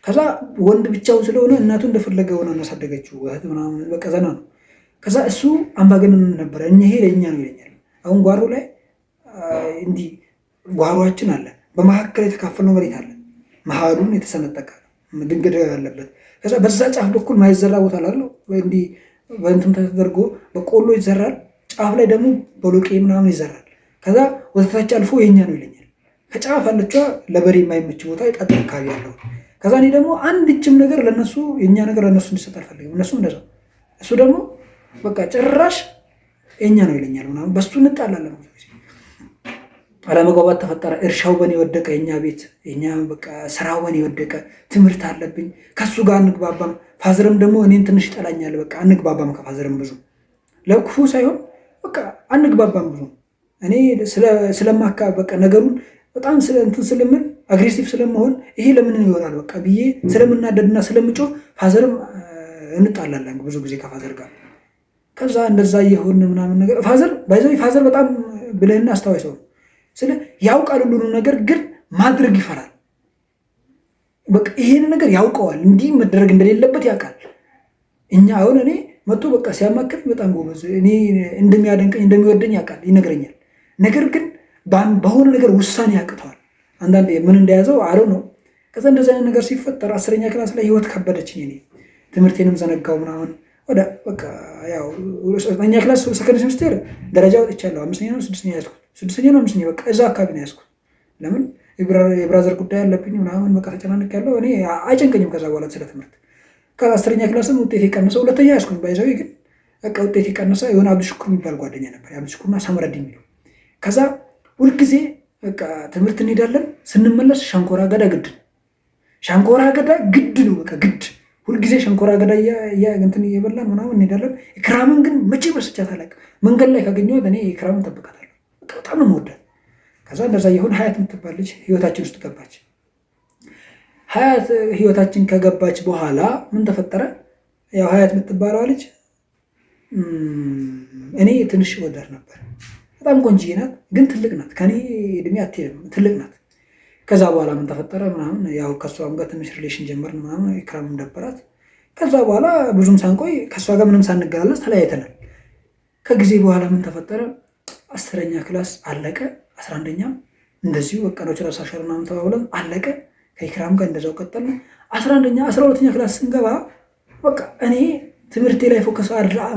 ከዛ ወንድ ብቻውን ስለሆነ እናቱ እንደፈለገ ሆነ እናሳደገችው እህት ምናምን በቃ ዘና ነው። ከዛ እሱ አምባገነን ነበረ። ይሄ ለእኛ ነው ይለኛል። አሁን ጓሮ ላይ እንዲህ ጓሮችን አለ፣ በመካከል የተካፈልነው መሬት አለ፣ መሀሉን የተሰነጠቀ ድንግድ ያለበት። ከዛ በዛ ጫፍ በኩል ማይዘራ ቦታ ላለው እንዲህ በእንትን ተደርጎ በቆሎ ይዘራል። ጫፍ ላይ ደግሞ በሎቄ ምናምን ይዘራል። ከዛ ወደታች አልፎ የኛ ነው ይለኛል። ከጫፍ አለችዋ ለበሬ የማይመች ቦታ የቀጥር አካባቢ ያለው። ከዛ እኔ ደግሞ አንድ እጅም ነገር ለነሱ የኛ ነገር ለነሱ እንዲሰጥ አልፈልግም። እነሱ እንደዛ እሱ ደግሞ በቃ ጭራሽ የኛ ነው ይለኛል ምናምን። በሱ እንጣላለን። አለመግባባት ተፈጠረ። እርሻው በኔ ወደቀ፣ የኛ ቤት የኛ በቃ ስራው በኔ ወደቀ። ትምህርት አለብኝ ከሱ ጋር አንግባባም። ፋዘርም ደግሞ እኔን ትንሽ ይጠላኛል። በቃ አንግባባም ከፋዘርም ብዙ ለክፉ ሳይሆን በቃ አንግባባም ብዙ። እኔ ስለማካ በቃ ነገሩን በጣም እንትን ስለምን አግሬሲቭ ስለመሆን ይሄ ለምን ይሆናል በቃ ብዬ ስለምናደድና ስለምጮህ ፋዘርም እንጣላለን ብዙ ጊዜ ከፋዘር ጋር። ከዛ እንደዛ እየሆን ምናምን ነገር ፋዘር በጣም ብልህና አስተዋይ ሰው ስለ ያውቃል ሁሉንም ነገር፣ ግን ማድረግ ይፈራል። በቃ ይሄን ነገር ያውቀዋል፣ እንዲህ መደረግ እንደሌለበት ያውቃል። እኛ አሁን እኔ መጥቶ በቃ ሲያማክር በጣም ጎበዝ፣ እኔ እንደሚያደንቀኝ እንደሚወደኝ ያውቃል፣ ይነግረኛል። ነገር ግን በሆነ ነገር ውሳኔ ያቅተዋል። አንዳንዴ ምን እንደያዘው አለ ነው። ከዛ እንደዚህ አይነት ነገር ሲፈጠር 10ኛ ክላስ ላይ ህይወት ከበደችኝ። እኔ ትምህርቴንም ዘነጋው ምናምን ወደ በቃ ያው 9ኛ ክላስ ሰከንድ ሴሚስተር ደረጃ ወጥቻለሁ። 5ኛ ነው 6ኛ ያዝኩት፣ 6ኛ ነው 5ኛ በቃ እዛ አካባቢ ነው ያዝኩት። ለምን የብራዘር ጉዳይ አለብኝ ምናምን በቃ ተጨናንቅ ያለው እኔ አይጨንቀኝም። ከዛ በኋላ ስለ ትምህርት ከ10ኛ ክላስም ውጤት የቀነሰው 2ኛ ያዝኩት። ባይዛዊ ግን በቃ ውጤት የቀነሰ የሆነ አብዱሽኩር የሚባል ጓደኛ ነበር፣ አብዱሽኩርና ሳምረድ የሚለው። ከዛ ሁልጊዜ በቃ ትምህርት እንሄዳለን፣ ስንመለስ ሸንኮራ አገዳ ግድ ነው በቃ ግድ። ሁልጊዜ ሸንኮራ አገዳ እንትን እየበላን ምናምን እንሄዳለን። ኢክራምን ግን መቼ በስቻት አላውቅም። መንገድ ላይ ካገኘኋት እኔ ኢክራምን ጠብቃታለሁ፣ በጣም ነው የምወዳት። ከዛ እንደዛ የሆነ ሀያት የምትባል ልጅ ህይወታችን ውስጥ ገባች። ሀያት ህይወታችን ከገባች በኋላ ምን ተፈጠረ? ያው ሀያት የምትባለዋ ልጅ እኔ ትንሽ ወዳት ነበር። በጣም ቆንጆዬ ናት፣ ግን ትልቅ ናት። ከኔ እድሜ አትሄድም፣ ትልቅ ናት። ከዛ በኋላ ምን ተፈጠረ ምናምን ያው ከእሷም ጋር ትንሽ ሪሌሽን ጀመርን ምናምን። ኢክራም ደበራት። ከዛ በኋላ ብዙም ሳንቆይ ከእሷ ጋር ምንም ሳንገላለጽ ተለያይተናል። ከጊዜ በኋላ ምን ተፈጠረ? 10ኛ ክላስ አለቀ። 11ኛም እንደዚሁ በቃ ነው ራሳሻል ምናምን ተባብለን አለቀ። ከኢክራም ጋር እንደዛው ቀጠልን። 12ኛ ክላስ ስንገባ በቃ እኔ ትምህርቴ ላይ ፎከስ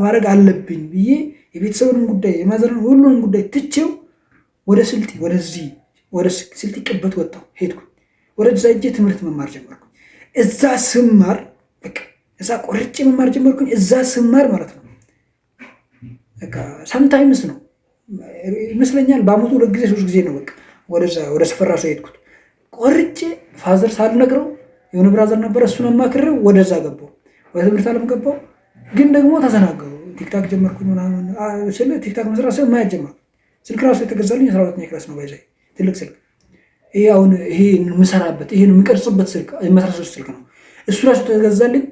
ማድረግ አለብኝ ብዬ የቤተሰብንም ጉዳይ የማዘርን ሁሉንም ጉዳይ ትቼው ወደ ስልጤ ቅበት ወጣሁ፣ ሄድኩ። ወደዛ እጄ ትምህርት መማር ጀመርኩ። እዛ ስማር በቃ እዛ ቆርጬ መማር ጀመርኩኝ። እዛ ስማር ማለት ነው በቃ ሳምታይምስ ነው ይመስለኛል በአመቱ 2 ጊዜ 3 ጊዜ ነው በቃ ወደ ሰፈር ራሱ ሄድኩት። ቆርጬ ፋዘር ሳልነግረው የሆነ ብራዘር ነበረ፣ እሱን አማክሬው ወደዛ ገባሁ፣ ወደ ትምህርት ዓለም ገባሁ። ግን ደግሞ ተዘናጋሁ። ቲክታክ ጀመርኩኝ ምናምን ስለ ቲክታክ መስራት ሰው ማየት ጀመርኩ። ስልክ ራሱ የተገዛልኝ 12ኛ ክላስ ነው። ባይዘይ ትልቅ ስልክ ይሄ አሁን ይሄ የምሰራበት ይሄን የምቀርጽበት ስልክ የመስራቶች ስልክ ነው። እሱ ራሱ ተገዛልኝ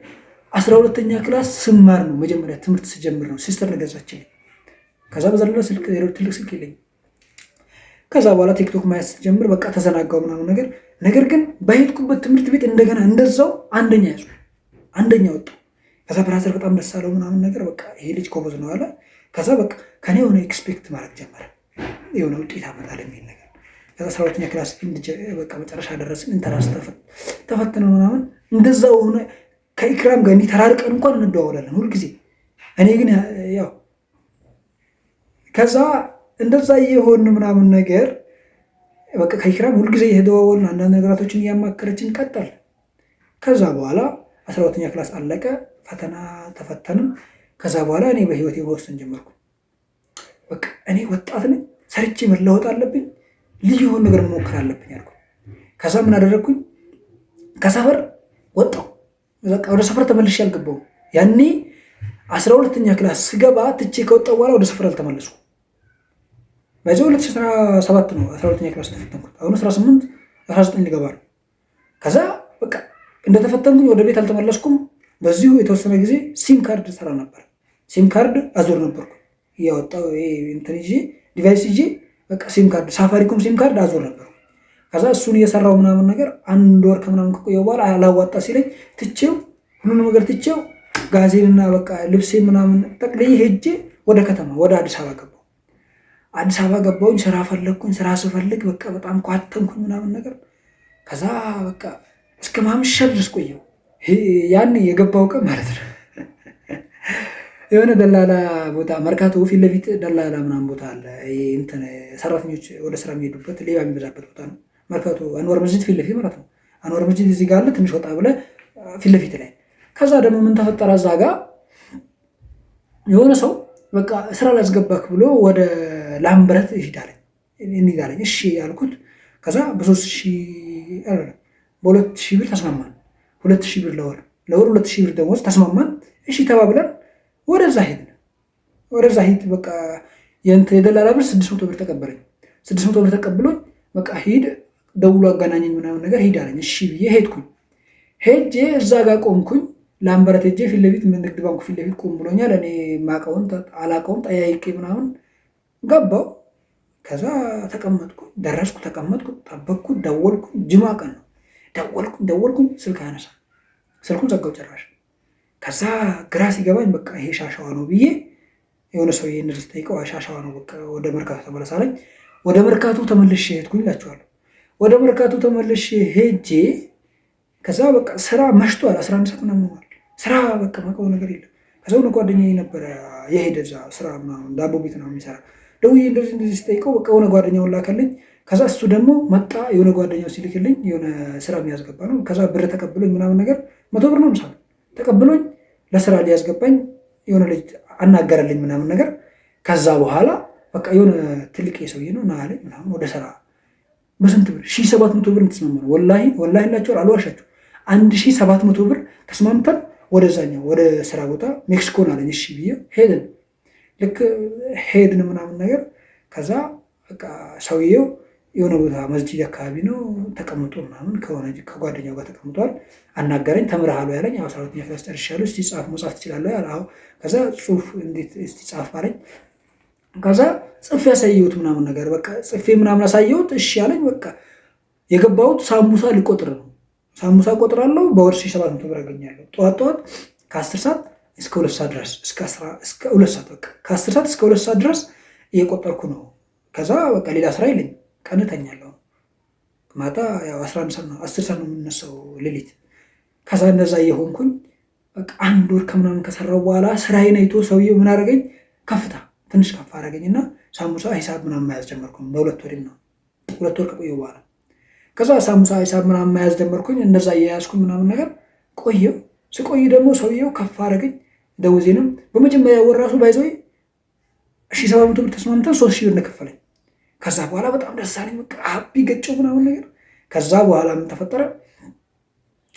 12ኛ ክላስ ስማር ነው። መጀመሪያ ትምህርት ስጀምር ነው ሲስተር ገዛችልኝ። ከዛ በዘለለ ስልክ ትልቅ ስልክ የለኝም። ከዛ በኋላ ቲክቶክ ማየት ስትጀምር በቃ ተዘናጋው ምናምን ነገር ግን በሄድኩበት ትምህርት ቤት እንደገና እንደዛው አንደኛ ያዝኩ፣ አንደኛ ወጣሁ። ከዛ ብራዘር በጣም ደስ አለው ምናምን ነገር በቃ ይሄ ልጅ ኮበዝ ነው አለ። ከዛ በቃ ከኔ የሆነ ኤክስፔክት ማድረግ ጀመረ፣ የሆነ ውጤት አመጣል የሚል ነገር። ከዛ 12ኛ ክላስ በቃ መጨረሻ ደረስን። ኢንተራንስ ተፈተነ ምናምን እንደዛው ሆነ። ከኢክራም ጋር እንዲህ ተራርቀን እንኳን እንደዋወላለን ሁልጊዜ። እኔ ግን ያው ከዛ እንደዛ እየሆን ምናምን ነገር በቃ ከኢክራም ሁልጊዜ እየተደዋወልን አንዳንድ ነገራቶችን እያማከረችን ቀጠል። ከዛ በኋላ 12ኛ ክላስ አለቀ፣ ፈተና ተፈተንም። ከዛ በኋላ እኔ በህይወቴ መወሰን ጀመርኩ። በቃ እኔ ወጣት ነኝ፣ ሰርቼ መለወጥ አለብኝ፣ ልዩ የሆነ ነገር መሞከር አለብኝ አልኩ። ከዛ ምን አደረግኩኝ? ከሰፈር ወጣሁ። በቃ ወደ ሰፈር ተመልሼ አልገባሁም። ያኔ 12ኛ ክላስ ስገባ ትቼ ከወጣሁ በኋላ ወደ ሰፈር አልተመለስኩም። በዚህ 2017 ነው 12ኛ ክላስ ተፈተንኩት። አሁን 18 19 ሊገባ ነው። ከዛ በቃ እንደተፈተንኩኝ ወደ ቤት አልተመለስኩም። በዚሁ የተወሰነ ጊዜ ሲም ካርድ ሰራ ነበር። ሲም ካርድ አዞር ነበርኩ እያወጣሁ እንትን ይዤ ዲቫይስ ይዤ በቃ ሲም ካርድ ሳፋሪኮም ሲም ካርድ አዞር ነበር። ከዛ እሱን እየሰራው ምናምን ነገር 1 ወር ከምናምን ከቆየሁ በኋላ አላዋጣ ሲለኝ ትቼው ሁሉንም ነገር ትቼው ጋዜንና በቃ ልብሴ ምናምን ጠቅልዬ ሄጄ ወደ ከተማ ወደ አዲስ አበባ ገባሁ። አዲስ አበባ ገባሁኝ። ስራ ፈለግኩኝ። ስራ ስፈልግ በቃ በጣም ኳተንኩኝ ምናምን ነገር። ከዛ በቃ እስከ ማምሸት ድረስ ቆየው። ያን የገባው ቀን ማለት ነው የሆነ ደላላ ቦታ መርካቶ ፊት ለፊት ደላላ ምናምን ቦታ አለ። እንትን ሰራተኞች ወደ ስራ የሚሄዱበት ሌባ የሚበዛበት ቦታ ነው። መርካቶ አንዋር መስጂድ ፊት ለፊት ማለት ነው። አንዋር መስጂድ እዚህ ጋር አለ፣ ትንሽ ወጣ ብለህ ፊት ለፊት ላይ። ከዛ ደግሞ ምን ተፈጠረ? እዛ ጋር የሆነ ሰው በቃ ስራ ላስገባክ ብሎ ወደ ላምበረት እንሄዳለኝ። እሺ ያልኩት። ከዛ በ2,000 ብር ተስማማን። 2,000 ብር ለወር 2,000 ብር ደሞዝ ተስማማን። እሺ ተባብለን ወደዛ ሂድ በቃ የደላላ ብር 600 ብር ተቀበለኝ። 600 ብር ተቀብሎኝ በቃ ሂድ ደውሎ አገናኘኝ ምናምን ነገር ሂድ አለኝ። እሺ ብዬ ሄድኩኝ። ሄጄ እዛ ጋር ቆምኩኝ። ላምበረት ሄጄ ፊት ለፊት ንግድ ባንኩ ፊት ለፊት ቆም ብሎኛል። እኔ ማቀውን አላቀውም ጠያይቄ ምናምን ገባው። ከዛ ተቀመጥኩ፣ ደረስኩ፣ ተቀመጥኩ፣ ጠበቅኩ፣ ደወልኩ። ጅማ ቀን ነው። ደወልኩኝ፣ ስልክ አያነሳ፣ ስልኩን ዘጋው ጭራሽ። ከዛ ግራ ሲገባኝ በቃ ይሄ ሻሻዋ ነው ብዬ የሆነ ሰው ይህን ስጠይቀው ሻሻዋ ነው በቃ ወደ መርካቶ ተመለስ አለኝ። ወደ መርካቶ ተመልሼ ሄድኩኝ እላችኋለሁ። ወደ መርካቶ ተመልሼ ሄጄ ከዛ በቃ ስራ መሽቷል፣ 11 ሰዓት ምናምን ሆኗል። ስራ በቃ ማውቀው ነገር የለም። ከዛ ሆነ ጓደኛዬ ነበረ የሄደ እዛ ስራ ምናምን ዳቦ ቤት ነው የሚሰራ። ደውዬ እንደዚህ ስጠይቀው በቃ የሆነ ጓደኛውን ላከልኝ። ከዛ እሱ ደግሞ መጣ። የሆነ ጓደኛው ሲልክልኝ የሆነ ስራ የሚያስገባ ነው። ከዛ ብር ተቀብሎኝ ምናምን ነገር 100 ብር ነው ምሳሌ ተቀብሎኝ ለስራ ሊያስገባኝ የሆነ ልጅ አናገረልኝ ምናምን ነገር። ከዛ በኋላ በቃ የሆነ ትልቅ የሰውዬ ነው ና አለኝ ምናምን ወደ ስራ። በስንት ብር? 1,700 ብር ተስማማን። ወላሂ እላቸዋለሁ፣ አልዋሻችሁ 1,700 ብር ተስማምተን ወደዛኛው ወደ ስራ ቦታ ሜክሲኮን አለኝ። እሺ ብዬ ሄድን። ልክ ሄድን ምናምን ነገር። ከዛ በቃ ሰውዬው የሆነ ቦታ መስጂድ አካባቢ ነው ተቀምጦ ምናምን ከጓደኛው ጋር ተቀምጧል። አናገረኝ። ተምረሃሉ ያለኝ 12ኛ ክላስ ጨርሻለሁ፣ እስቲ መጻፍ ትችላለህ ያለ። ከዛ ጽሁፍ እንዴት እስቲ ጻፍ አለኝ። ከዛ ጽፌ ያሳየሁት ምናምን ነገር በቃ ጽፌ ምናምን አሳየሁት። እሺ ያለኝ። በቃ የገባሁት ሳምቡሳ ሊቆጥር ነው። ሳምቡሳ ቆጥራለሁ፣ በወር 1,700 ብር አገኛለሁ። ጠዋት ከ10 ሰዓት እስከ 2 ሰዓት ድረስ እስከ 2 ሰዓት በቃ ከ10 ሰዓት እስከ 2 ሰዓት ድረስ እየቆጠርኩ ነው። ከዛ በቃ ሌላ ስራ የለኝም። ቀን እተኛለሁ። ማታ ያው 11 ሰዓት ነው 10 ሰዓት ነው የምነሳው ሌሊት። ከዛ እንደዛ እየሆንኩኝ በቃ 1 ወር ከምናምን ከሰራው በኋላ ስራዬን አይቶ ሰውዬው ምን አደረገኝ? ትንሽ ከፍ አደረገኝና ሳምቡሳ ሂሳብ ምናምን መያዝ ጀመርኩኝ። በ2 ወር ነው 2 ወር ከቆየሁ በኋላ ከዛ ሳምቡሳ ሂሳብ ምናምን መያዝ ጀመርኩኝ። እንደዛ እየያዝኩኝ ምናምን ነገር ቆየሁ። ስቆይ ደግሞ ሰውዬው ከፍ አደረገኝ ደሞዜንም። በመጀመሪያ ወር ራሱ ባይዘው 1,700 ብር ተስማምተን 3,000 ብር እንደከፈለኝ። ከዛ በኋላ በጣም ደስ አለኝ። በቃ ሀቢ ገጨው ምናምን ነገር። ከዛ በኋላ ምን ተፈጠረ?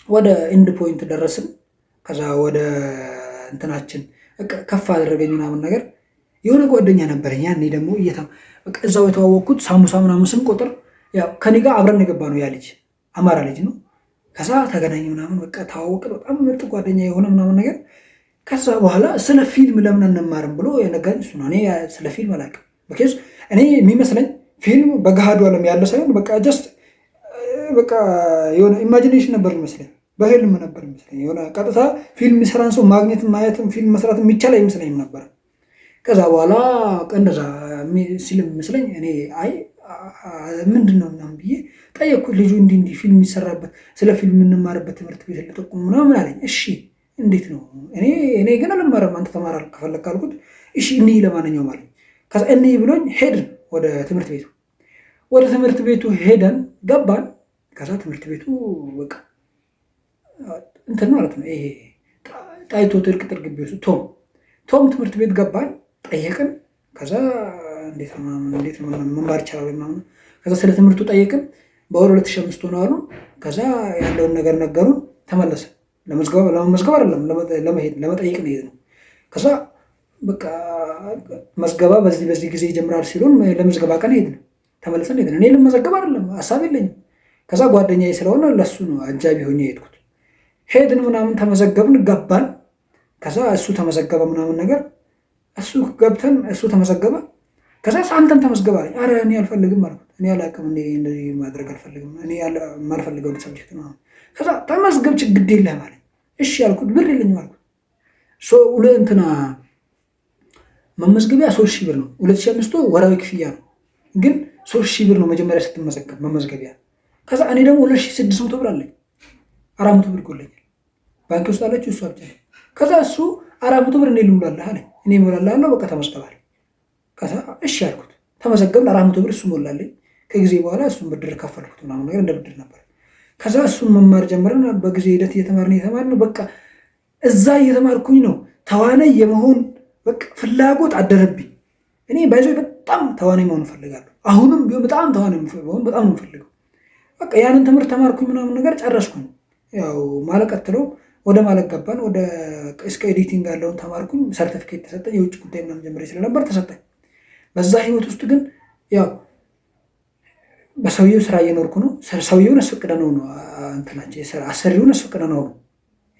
ወደ ኢንድ ፖይንት ደረስን። ከዛ ወደ እንትናችን ከፍ አደረገኝ ምናምን ነገር። የሆነ ጓደኛ ነበረኝ ያኔ ደግሞ በቃ እዛው የተዋወቅኩት ሳምቡሳ ምናምን ስንቆጥር ያው ከኔ ጋር አብረን የገባ ነው። ያ ልጅ አማራ ልጅ ነው። ከዛ ተገናኘ ምናምን በቃ ተዋወቅን። በጣም ምርጥ ጓደኛ የሆነ ምናምን ነገር። ከዛ በኋላ ስለ ፊልም ለምን አንማርም ብሎ የነገረኝ እሱ ነው። እኔ ስለ ፊልም አላውቅም። ምክንያቱም እኔ የሚመስለኝ ፊልም በገሃዱ ዓለም ያለ ሳይሆን በቃ ጀስት በቃ የሆነ ኢማጂኔሽን ነበር ይመስለኝ፣ በህልም ነበር ይመስለኝ። የሆነ ቀጥታ ፊልም የሚሰራን ሰው ማግኘት ማየትም ፊልም መስራት የሚቻል አይመስለኝም ነበር። ከዛ በኋላ እንደዛ ሲልም ይመስለኝ እኔ ምንድን ነው ምናምን ብዬ ጠየቅኩት። ልጁ እንዲህ ፊልም የሚሰራበት ስለ ፊልም የምንማርበት ትምህርት ቤት ልጠቁም ምናምን አለኝ። እሺ እንዴት ነው? እኔ ግን አልማረም፣ አንተ ተማር ከፈለግ አልኩት። እሺ እንይ ለማንኛውም አለኝ። ከዛ እንይ ብሎኝ ሄድን ወደ ትምህርት ቤቱ። ወደ ትምህርት ቤቱ ሄደን ገባን። ከዛ ትምህርት ቤቱ በቃ እንትን ማለት ነው ይሄ ጣይቱ ሆቴል ቅጥር ግቢ ውስጥ ቶም ትምህርት ቤት ገባን። ጠየቅን። ከዛ እንዴት ነው መማር ይቻላል ምናምን። ከዛ ስለ ትምህርቱ ጠየቅን። በወር 2,500 ሆነ አሉ። ከዛ ያለውን ነገር ነገሩን። ተመለስን። ለመመዝገብ አይደለም ለመጠየቅ ነው የሄድነው። ከዛ በቃ መዝገባ በዚህ ጊዜ ይጀምራል ሲሉን ለመዝገባ ቀን ሄድን። ተመልሰን ሄድን። እኔ ልመዘገብ አይደለም ሀሳብ የለኝም። ከዛ ጓደኛዬ ስለሆነ ለሱ ነው አጃቢ ሆኜ የሄድኩት። ሄድን ምናምን ተመዘገብን፣ ገባን። ከዛ እሱ ተመዘገበ ምናምን ነገር። እሱ ገብተን እሱ ተመዘገበ። ከዛ አንተም ተመዝገብ አለኝ። ኧረ እኔ አልፈልግም አልኩት። እኔ አላውቅም፣ እንደዚህ ማድረግ አልፈልግም፣ እኔ የማልፈልገው ሰብጀክት ነው። ከዛ ተመዝገብ ችግር የለህም አለኝ። እሺ አልኩት። ብር የለኝም አልኩት። እንትና መመዝገቢያ 3,000 ብር ነው። 2,500 ወራዊ ክፍያ ነው፣ ግን 3,000 ብር ነው መጀመሪያ ስትመዘገብ መመዝገቢያ። ከዛ እኔ ደግሞ 2,600 ብር አለኝ። 400 ብር ይጎለኛል። ባንክ ውስጥ አለችው እሷ ብቻ። ከዛ እሱ 400 ብር እኔ ልሙላልህ አለኝ። እኔ እሞላለሁ በቃ ተመዝገባል። ከዛ እሺ ያልኩት ተመዘገብን። 400 ብር እሱ ሞላልኝ። ከጊዜ በኋላ እሱን ብድር ከፈልኩት ምናምን ነገር እንደ ብድር ነበር። ከዛ እሱን መማር ጀመርን። በጊዜ ሂደት እየተማርን በቃ እዛ እየተማርኩኝ ነው ተዋናይ የመሆን በቃ ፍላጎት አደረብኝ። እኔ ባይዞ በጣም ተዋናይ መሆን እፈልጋለሁ። አሁንም ቢሆን በጣም ተዋናይ መሆን በጣም ነው የምፈልገው። በቃ ያንን ትምህርት ተማርኩኝ ምናምን ነገር ጨረስኩኝ። ያው ማለት ቀጥለው ወደ ማለት ገባን። ወደ እስከ ኤዲቲንግ ያለውን ተማርኩኝ። ሰርቲፊኬት ተሰጠኝ። የውጭ ጉዳይ ምናምን ጀምሬ ስለነበር ተሰጠኝ። በዛ ህይወት ውስጥ ግን ያው በሰውየው ስራ እየኖርኩ ነው። ሰውየውን አስፈቅደነው ነው እንትናችን አሰሪውን አስፈቅደነው ነው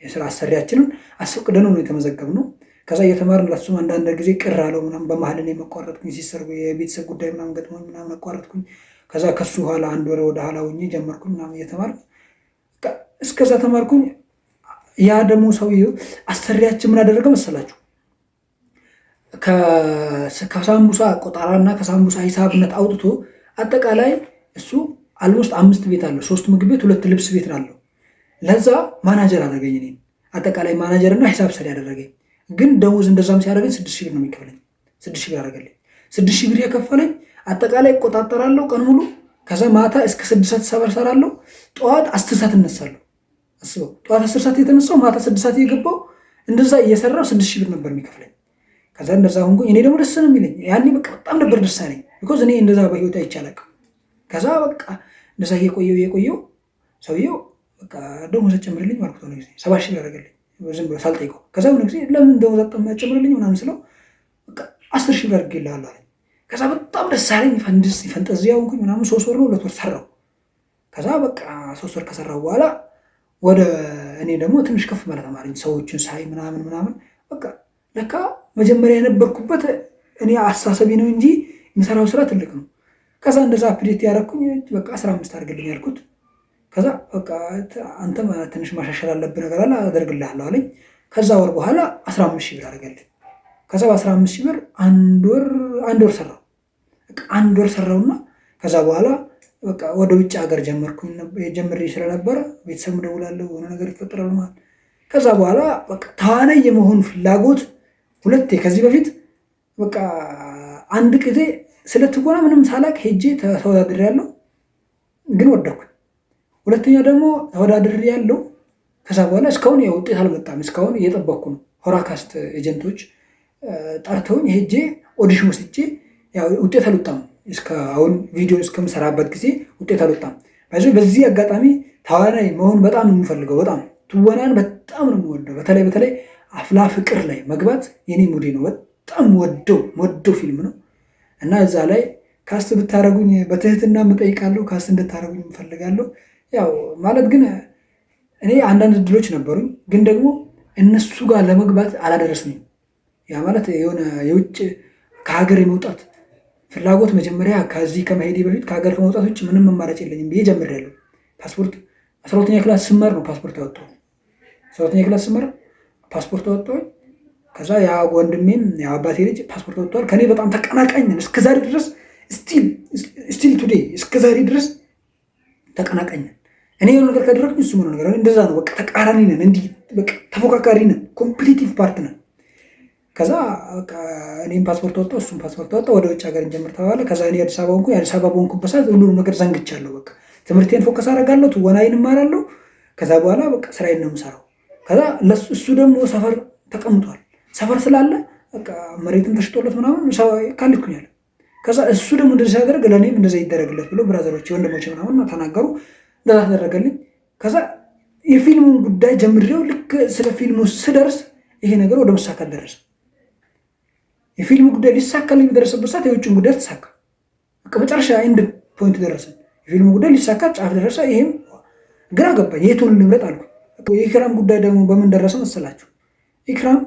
የስራ አሰሪያችንን አስፈቅደነው ነው የተመዘገብነው። ከዛ እየተማርን ለሱም አንዳንድ ጊዜ ቅር አለው ምናምን በመሀል እኔ መቋረጥኩኝ። ሲሰርጉ የቤተሰብ ጉዳይ ምናምን ገጥሞኝ ምናምን መቋረጥኩኝ። ከዛ ከሱ ኋላ አንድ ወር ወደ ኋላ ሆኜ ጀመርኩኝ ምናምን እየተማርኩ እስከዛ ተማርኩኝ። ያ ደግሞ ሰውየው አሰሪያችን ምን አደረገ መሰላችሁ? ከሳምቡሳ ቆጣራና ከሳምቡሳ ሂሳብነት አውጥቶ አጠቃላይ እሱ አልሞስት 5 ቤት አለው። 3 ምግብ ቤት፣ 2 ልብስ ቤት አለው። ለዛ ማናጀር አደረገኝ። እኔ አጠቃላይ ማናጀርና ሂሳብ ሰሪ ያደረገኝ። ግን ደሞዝ እንደዛም ሲያደርገኝ 6000 ብር ነው የሚከፍለኝ። 6000 ብር አደረገልኝ። 6000 ብር የከፈለኝ አጠቃላይ እቆጣጠራለሁ ቀን ሙሉ። ከዛ ማታ እስከ 6 ሰዓት ሰራለሁ። ጠዋት 10 ሰዓት እነሳለሁ። አስበው፣ ጠዋት 10 ሰዓት የተነሳው ማታ 6 ሰዓት የገባው እንደዛ እየሰራው 6000 ብር ነበር የሚከፍለኝ። ከዛ እንደዛ ሆንኩኝ። እኔ ደግሞ ደስ ነው የሚለኝ ያኔ በቃ በጣም ነበር ደስ አለኝ። ቢኮዝ እኔ እንደዛ በህይወት አይቻልም። ከዛ በቃ እንደዛ እየቆየው ሰውየው በቃ ደሞዝ ጨምርልኝ ማለት ነው። ጊዜ 7000 ብር አደረገልኝ ዝም ብሎ ሳልጠይቀው። ከዛ ሆነ ጊዜ ለምን ደሞዝ ጨምርልኝ ምናምን ስለው በቃ 10000 ብር አድርጌልሃለሁ አለኝ። ከዛ በጣም ደስ አለኝ። ፈንጠዝያ ሆንኩኝ ምናምን። 3 ወር ነው 2 ወር ሰራው። ከዛ በቃ 3 ወር ከሰራው በኋላ ወደ እኔ ደግሞ ትንሽ ከፍ ማለት አማረኝ። ሰዎችን ሳይ ምናምን በቃ ለካ መጀመሪያ የነበርኩበት እኔ አስተሳሰቤ ነው እንጂ የምሰራው ስራ ትልቅ ነው። ከዛ እንደዛ አፕዴት ያደረኩኝ በቃ 15 አድርግልኝ ያልኩት። ከዛ በቃ አንተ ትንሽ ማሻሻል አለብህ ነገር አለ አደርግልሃለሁ አለኝ። ከዛ ወር በኋላ 15000 ብር አደረገልኝ። ከዛ በ15000 ብር አንድ ወር ሰራው። በቃ አንድ ወር ሰራውና ከዛ በኋላ በቃ ወደ ውጭ ሀገር ጀምሬ ስለነበረ ቤተሰብ ደውላለሁ የሆነ ነገር ይፈጠራል ማለት። ከዛ በኋላ በቃ ተዋናይ የመሆን ፍላጎት ሁለቴ ከዚህ በፊት በቃ አንድ ጊዜ ስለ ትወና ምንም ሳላቅ ሄጄ ተወዳድሬ ያለው ግን ወደኩኝ። ሁለተኛ ደግሞ ተወዳድሬ ያለው ከዛ በኋላ እስካሁን ውጤት አልመጣም። እስካሁን እየጠበቅኩ ነው። ሆራካስት ኤጀንቶች ጠርተውኝ ሄጄ ኦዲሽን ወስጄ ያው ውጤት አልወጣም። እስካሁን ቪዲዮ እስከምሰራበት ጊዜ ውጤት አልወጣም። በዚህ አጋጣሚ ተዋናይ መሆን በጣም ነው የምፈልገው። በጣም ትወናን በጣም ነው የምወደው። በተለይ አፍላ ፍቅር ላይ መግባት የኔ ሙዴ ነው። በጣም ወደው ፊልም ነው እና እዛ ላይ ካስት ብታረጉኝ በትህትና የምጠይቃለሁ። ካስት እንድታረጉኝ የምፈልጋለሁ። ያው ማለት ግን እኔ አንዳንድ እድሎች ነበሩኝ፣ ግን ደግሞ እነሱ ጋር ለመግባት አላደረሱኝም። ያ ማለት የሆነ የውጭ ከሀገር የመውጣት ፍላጎት መጀመሪያ ከዚህ ከመሄዴ በፊት ከሀገር ከመውጣት ውጭ ምንም አማራጭ የለኝም ብዬ ጀምሬያለሁ። ፓስፖርት 12ኛ ክላስ ስመር ነው ፓስፖርት ያወጣው። 12ኛ ክላስ ስመር ፓስፖርት አወጣው። ከዛ ያ ወንድሜም ያ አባቴ ልጅ ፓስፖርት ወጥቷል። ከኔ በጣም ተቀናቃኝ ነን እስከዛሬ ድረስ ስቲል ቱዴይ እስከዛሬ ድረስ ተቀናቃኝ ነን። እኔ የሆነ ነገር ካደረግኩኝ እሱ ምን ነገር እንደዛ ነው። በቃ ተቃራኒ ነን። እንዲህ በቃ ተፎካካሪ ነን። ኮምፒቲቲቭ ፓርት ነን። ከዛ በቃ እኔም ፓስፖርት ወጣ፣ እሱም ፓስፖርት ወጣ። ወደ ውጭ ሀገር እንጀምር ተባለ። ከዛ እኔ አዲስ አበባ ሆንኩኝ። አዲስ አበባ በሆንኩበት ሰዓት ሁሉንም ነገር ዘንግቻለሁ። በቃ ትምህርቴን ፎከስ አደርጋለሁ፣ ትወናዬን እማራለሁ። ከዛ በኋላ በቃ ስራዬን ነው የምሰራው። ከዛ እሱ ደግሞ ሰፈር ተቀምጧል። ሰፈር ስላለ በቃ መሬትን ተሽጦለት ምናምን ካልኩኛል። ከዛ እሱ ደግሞ እንደዚህ ሲያደርግ ለእኔም እንደዛ ይደረግለት ብሎ ብራዘሮች ወንድሞች ምናምን ተናገሩ። እንደዛ ተደረገልኝ። ከዛ የፊልሙን ጉዳይ ጀምሬው ልክ ስለ ፊልሙ ስደርስ ይሄ ነገር ወደ መሳካት ደረሰ። የፊልሙ ጉዳይ ሊሳካልኝ በደረሰበት ሰዓት የውጭን ጉዳይ ተሳካ። በቃ መጨረሻ ኤንድ ፖይንት ደረሰ። የፊልሙ ጉዳይ ሊሳካ ጫፍ ደረሰ። ይሄም ግራ ገባኝ። የቱን ልምረጥ አልኩ። የኢክራም ጉዳይ ደግሞ በምን ደረሰ መሰላችሁ? ኢክራም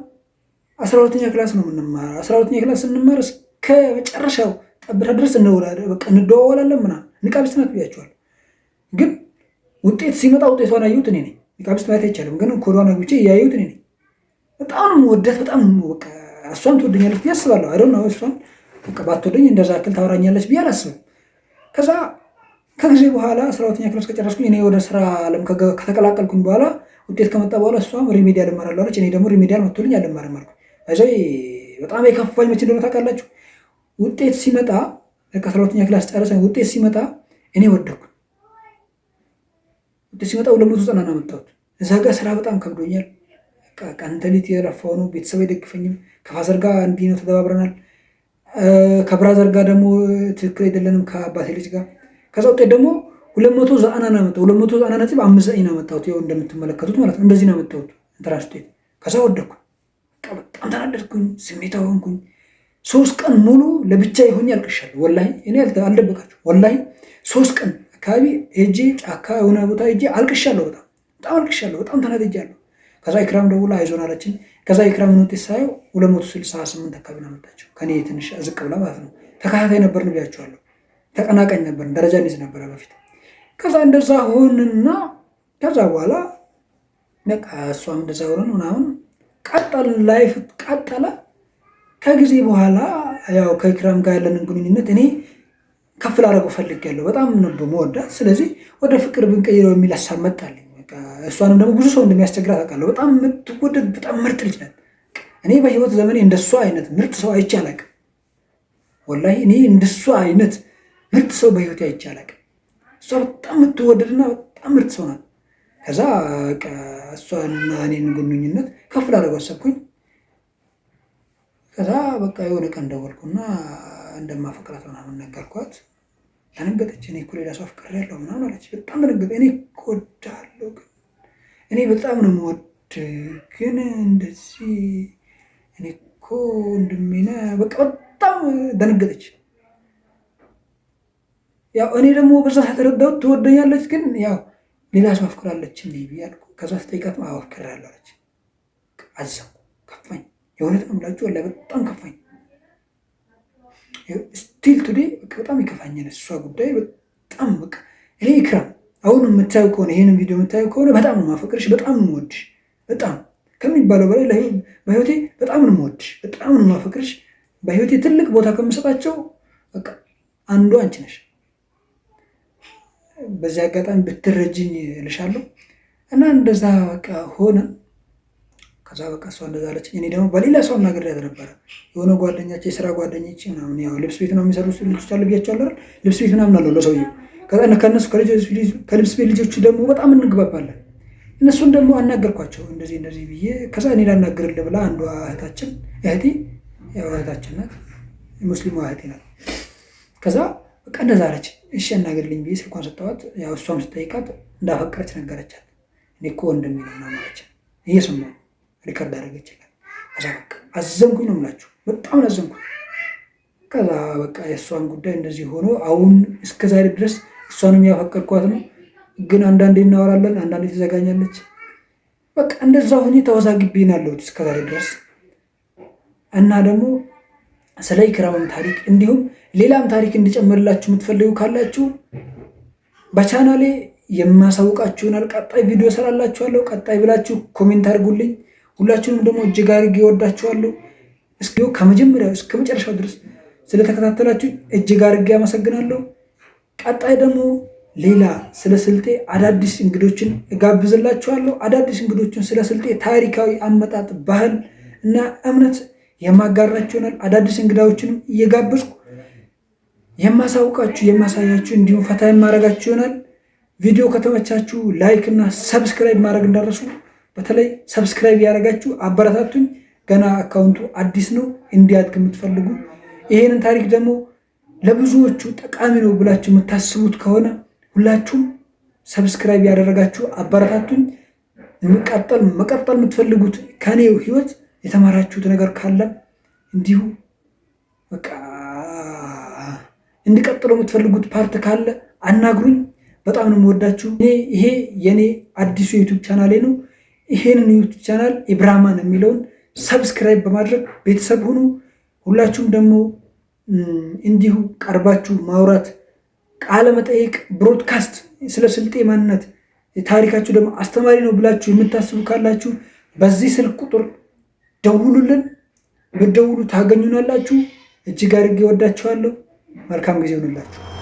12ኛ ክላስ ነው የምንማረው። 12ኛ ክላስ ስንማር እስከ መጨረሻው ጠብታ ድረስ እንደዋወላለን ምናምን። ንቃቢስት ናት ብያቸዋል። ግን ውጤት ሲመጣ ውጤቷን አየሁት እኔ ነኝ። ንቃቢስት ማየት አይቻልም፣ ግን ኮዷን አግብቼ እያየሁት እኔ ነኝ። በጣም ነው የምወዳት። በጣም በቃ እሷን ትወደኛለች ብዬ አስባለሁ። አይደል ነው እሷን በቃ ባትወደኝ እንደዛ ያክል ታወራኛለች ብዬ አላስብም። ከዛ ከጊዜ በኋላ 12ኛ ክፍል ከጨረስኩኝ እኔ ወደ ስራ ዓለም ከተቀላቀልኩኝ በኋላ ውጤት ከመጣ በኋላ እሷም ሪሜዲያል እማራለሁ አለች። እኔ ደግሞ ሪሜዲያል መጥቶልኝ አልማርም አልኩ። እዚህ በጣም የከፋኝ መቼ እንደሆነ ታውቃላችሁ? ውጤት ሲመጣ ከ12ኛ ክላስ ጨረሰኝ። ውጤት ሲመጣ እኔ ወደኩ። ውጤት ሲመጣ 290 አመጣሁት። እዛ ጋር ስራ በጣም ከብዶኛል። ቀን ተሌት የለፋው ነው። ቤተሰብ አይደግፈኝም። ከፋዘር ጋር እንዲህ ነው ተደባብረናል። ከብራዘር ጋር ደግሞ ትክክል አይደለንም ከአባቴ ልጅ ጋር። ከዛ ውጤት ደግሞ 290 ነው ያመጣው። 290.59 ነው ያመጣሁት። ይኸው እንደምትመለከቱት ማለት ነው። እንደዚህ ነው ያመጣሁት ኢንትራንስ ውጤት። ከዛ ወደኩ። በጣም ተናደድኩኝ፣ ስሜታዊ ሆንኩኝ። 3 ቀን ሙሉ ለብቻ ይሆን አልቅሻለሁ። ወላሂ እኔ አልደበቃችሁ። ወላሂ 3 ቀን አካባቢ ሄጄ ጫካ የሆነ ቦታ ሄጄ አልቅሻለሁ። በጣም አልቅሻለሁ። በጣም ተናድጃለሁ። ከዛ ኢክራም ደውላ አይዞን አለችኝ። ከዛ ኢክራምን ውጤት ሳየው 268 አካባቢ ነው ያመጣችው። ከኔ ትንሽ ዝቅ ብላ ማለት ነው። ተከታታይ ነበርን ብያቸዋለሁ። ተቀናቃኝ ነበርን። ደረጃ እንይዝ ነበረ በፊት። ከዛ እንደዛ ሆንና ከዛ በኋላ በቃ እሷም እንደዛ ሆነን ምናምን ቀጠል ላይፍ ቀጠለ። ከጊዜ በኋላ ያው ከኢክራም ጋር ያለንን ግንኙነት እኔ ከፍ ላደርገው ፈልጌያለሁ። በጣም ነበር መወዳት። ስለዚህ ወደ ፍቅር ብንቀይረው የሚል ሀሳብ መጣልኝ። እሷንም ደግሞ ብዙ ሰው እንደሚያስቸግራት አውቃለሁ። በጣም የምትወደድ በጣም ምርጥ ልጅ ናት። እኔ በህይወት ዘመኔ እንደሷ አይነት ምርጥ ሰው አይቼ አላውቅም። ወላሂ እኔ እንደሷ አይነት ምርጥ ሰው በህይወት አይቼ አላውቅም። እሷ በጣም የምትወደድና በጣም ምርጥ ሰው ናት። ከዛ እሷና እኔን ግንኙነት ከፍ ላደርገው አሰብኩኝ። ከዛ በቃ የሆነ ቀን ደወልኩና እንደማፈቅራት ምናምን ነገርኳት። ደነገጠች። እኔ እኮ ሌላ ሰው አፍቅሬያለሁ ምናምን አለች። በጣም ደነገጠ። እኔ እኮ እወድሃለሁ፣ ግን እኔ በጣም ነው የምወድህ፣ ግን እንደዚህ እኔ እኮ ወንድሜ ነህ። በቃ በጣም ደነገጠች። ያው እኔ ደግሞ በዛ ተረዳሁት። ትወደኛለች፣ ግን ያው ሌላ ሰው አፍቅራለች እንዴ ብያለሁ። ከዛ ስጠይቃት አፍቅሬያለሁ አለች። አዘንኩ፣ ከፋኝ። የእውነት ነው የምላችሁ፣ ወላሂ በጣም ከፋኝ። ስቲል ቱዴ በጣም ይከፋኛል እሷ ጉዳይ በጣም በቃ። እኔ ኢክራም አሁን የምታዩ ከሆነ ይህንን ቪዲዮ የምታዩ ከሆነ በጣም ነው የማፈቅርሽ፣ በጣም ነው የምወድሽ፣ በጣም ከሚባለው በላይ በህይወቴ በጣም ነው የምወድሽ፣ በጣም ነው የማፈቅርሽ። በህይወቴ ትልቅ ቦታ ከምሰጣቸው በቃ አንዱ አንቺ ነሽ። በዚህ አጋጣሚ ብትረጅኝ እልሻለሁ። እና እንደዛ በቃ ሆነ። ከዛ በቃ እሷ እንደዛ አለች። እኔ ደግሞ በሌላ ሰው አናግሬያት ነበረ። የሆነ ጓደኛቸው የስራ ጓደኞቼ ምናምን ያው ልብስ ቤት ነው የሚሰሩ ልጆች አሉ ብያቸዋለሁ አይደል? ልብስ ቤት ምናምን አለው ለሰውዬው። ከዛ ከእነሱ ከልብስ ቤት ልጆቹ ደግሞ በጣም እንግባባለን። እነሱን ደግሞ አናገርኳቸው እንደዚህ እንደዚህ ብዬ። ከዛ እኔ ላናግርልህ ብላ አንዷ እህቴ ያው እህታችን ናት፣ ሙስሊሟ እህቴ ናት። ከዛ በቃ እንደዛ አለች። እሺ አናግርልኝ ብዬ ስልኳን ሰጠኋት። ያው እሷም ስጠይቃት እንዳፈቀረች ነገረቻት። እኔ እኮ ወንድሜ ነው ምናምን አለች። እየሰማሁ ሪከርድ አደረገችላት። ከዛ በቃ አዘንኩኝ ነው የምላችሁ፣ በጣም አዘንኩኝ። ከዛ በቃ የእሷን ጉዳይ እንደዚህ ሆኖ አሁን እስከዛሬ ድረስ እሷንም ያፈቀርኳት ነው። ግን አንዳንዴ እናወራለን፣ አንዳንዴ ትዘጋኛለች። በቃ እንደዛ ሆኜ ተወዛግቤ ነው ያለሁት እስከዛሬ ድረስ። እና ደግሞ ስለ ኢክራምም ታሪክ እንዲሁም ሌላም ታሪክ እንዲጨምርላችሁ የምትፈልጉ ካላችሁ በቻናሌ የማሳውቃችሁናል። ቀጣይ ቪዲዮ ሰራላችኋለሁ። ቀጣይ ብላችሁ ኮሜንት አድርጉልኝ። ሁላችሁንም ደግሞ እጅግ አድርጌ እወዳችኋለሁ። እስኪ ከመጀመሪያው እስከ መጨረሻው ድረስ ስለተከታተላችሁ እጅግ አድርጌ አመሰግናለሁ። ቀጣይ ደግሞ ሌላ ስለ ስልጤ አዳዲስ እንግዶችን እጋብዝላችኋለሁ። አዳዲስ እንግዶችን ስለ ስልጤ ታሪካዊ አመጣጥ፣ ባህል እና እምነት የማጋራችሁ ይሆናል። አዳዲስ እንግዳዎችንም እየጋበዝኩ የማሳውቃችሁ የማሳያችሁ እንዲሁም ፈታ የማረጋችሁ ይሆናል። ቪዲዮ ከተመቻችሁ ላይክ እና ሰብስክራይብ ማድረግ እንዳረሱ። በተለይ ሰብስክራይብ ያደረጋችሁ አበረታቱኝ። ገና አካውንቱ አዲስ ነው። እንዲያድግ የምትፈልጉ ይሄንን ታሪክ ደግሞ ለብዙዎቹ ጠቃሚ ነው ብላችሁ የምታስቡት ከሆነ ሁላችሁም ሰብስክራይብ ያደረጋችሁ አበረታቱኝ። መቀጠል የምትፈልጉት ከኔው ህይወት የተማራችሁት ነገር ካለ እንዲሁ በቃ እንዲቀጥለው የምትፈልጉት ፓርት ካለ አናግሩኝ። በጣም ነው የምወዳችሁ። ይሄ የኔ አዲሱ ዩቲዩብ ቻናሌ ነው። ይሄንን ዩቲዩብ ቻናል ኢብራማን የሚለውን ሰብስክራይብ በማድረግ ቤተሰብ ሁኑ። ሁላችሁም ደግሞ እንዲሁ ቀርባችሁ ማውራት፣ ቃለ መጠይቅ፣ ብሮድካስት ስለ ስልጤ ማንነት ታሪካችሁ ደግሞ አስተማሪ ነው ብላችሁ የምታስቡ ካላችሁ በዚህ ስልክ ቁጥር ደውሉልን። ብትደውሉ ታገኙናላችሁ። እጅግ አድርጌ እወዳችኋለሁ። መልካም ጊዜ ይሁንላችሁ።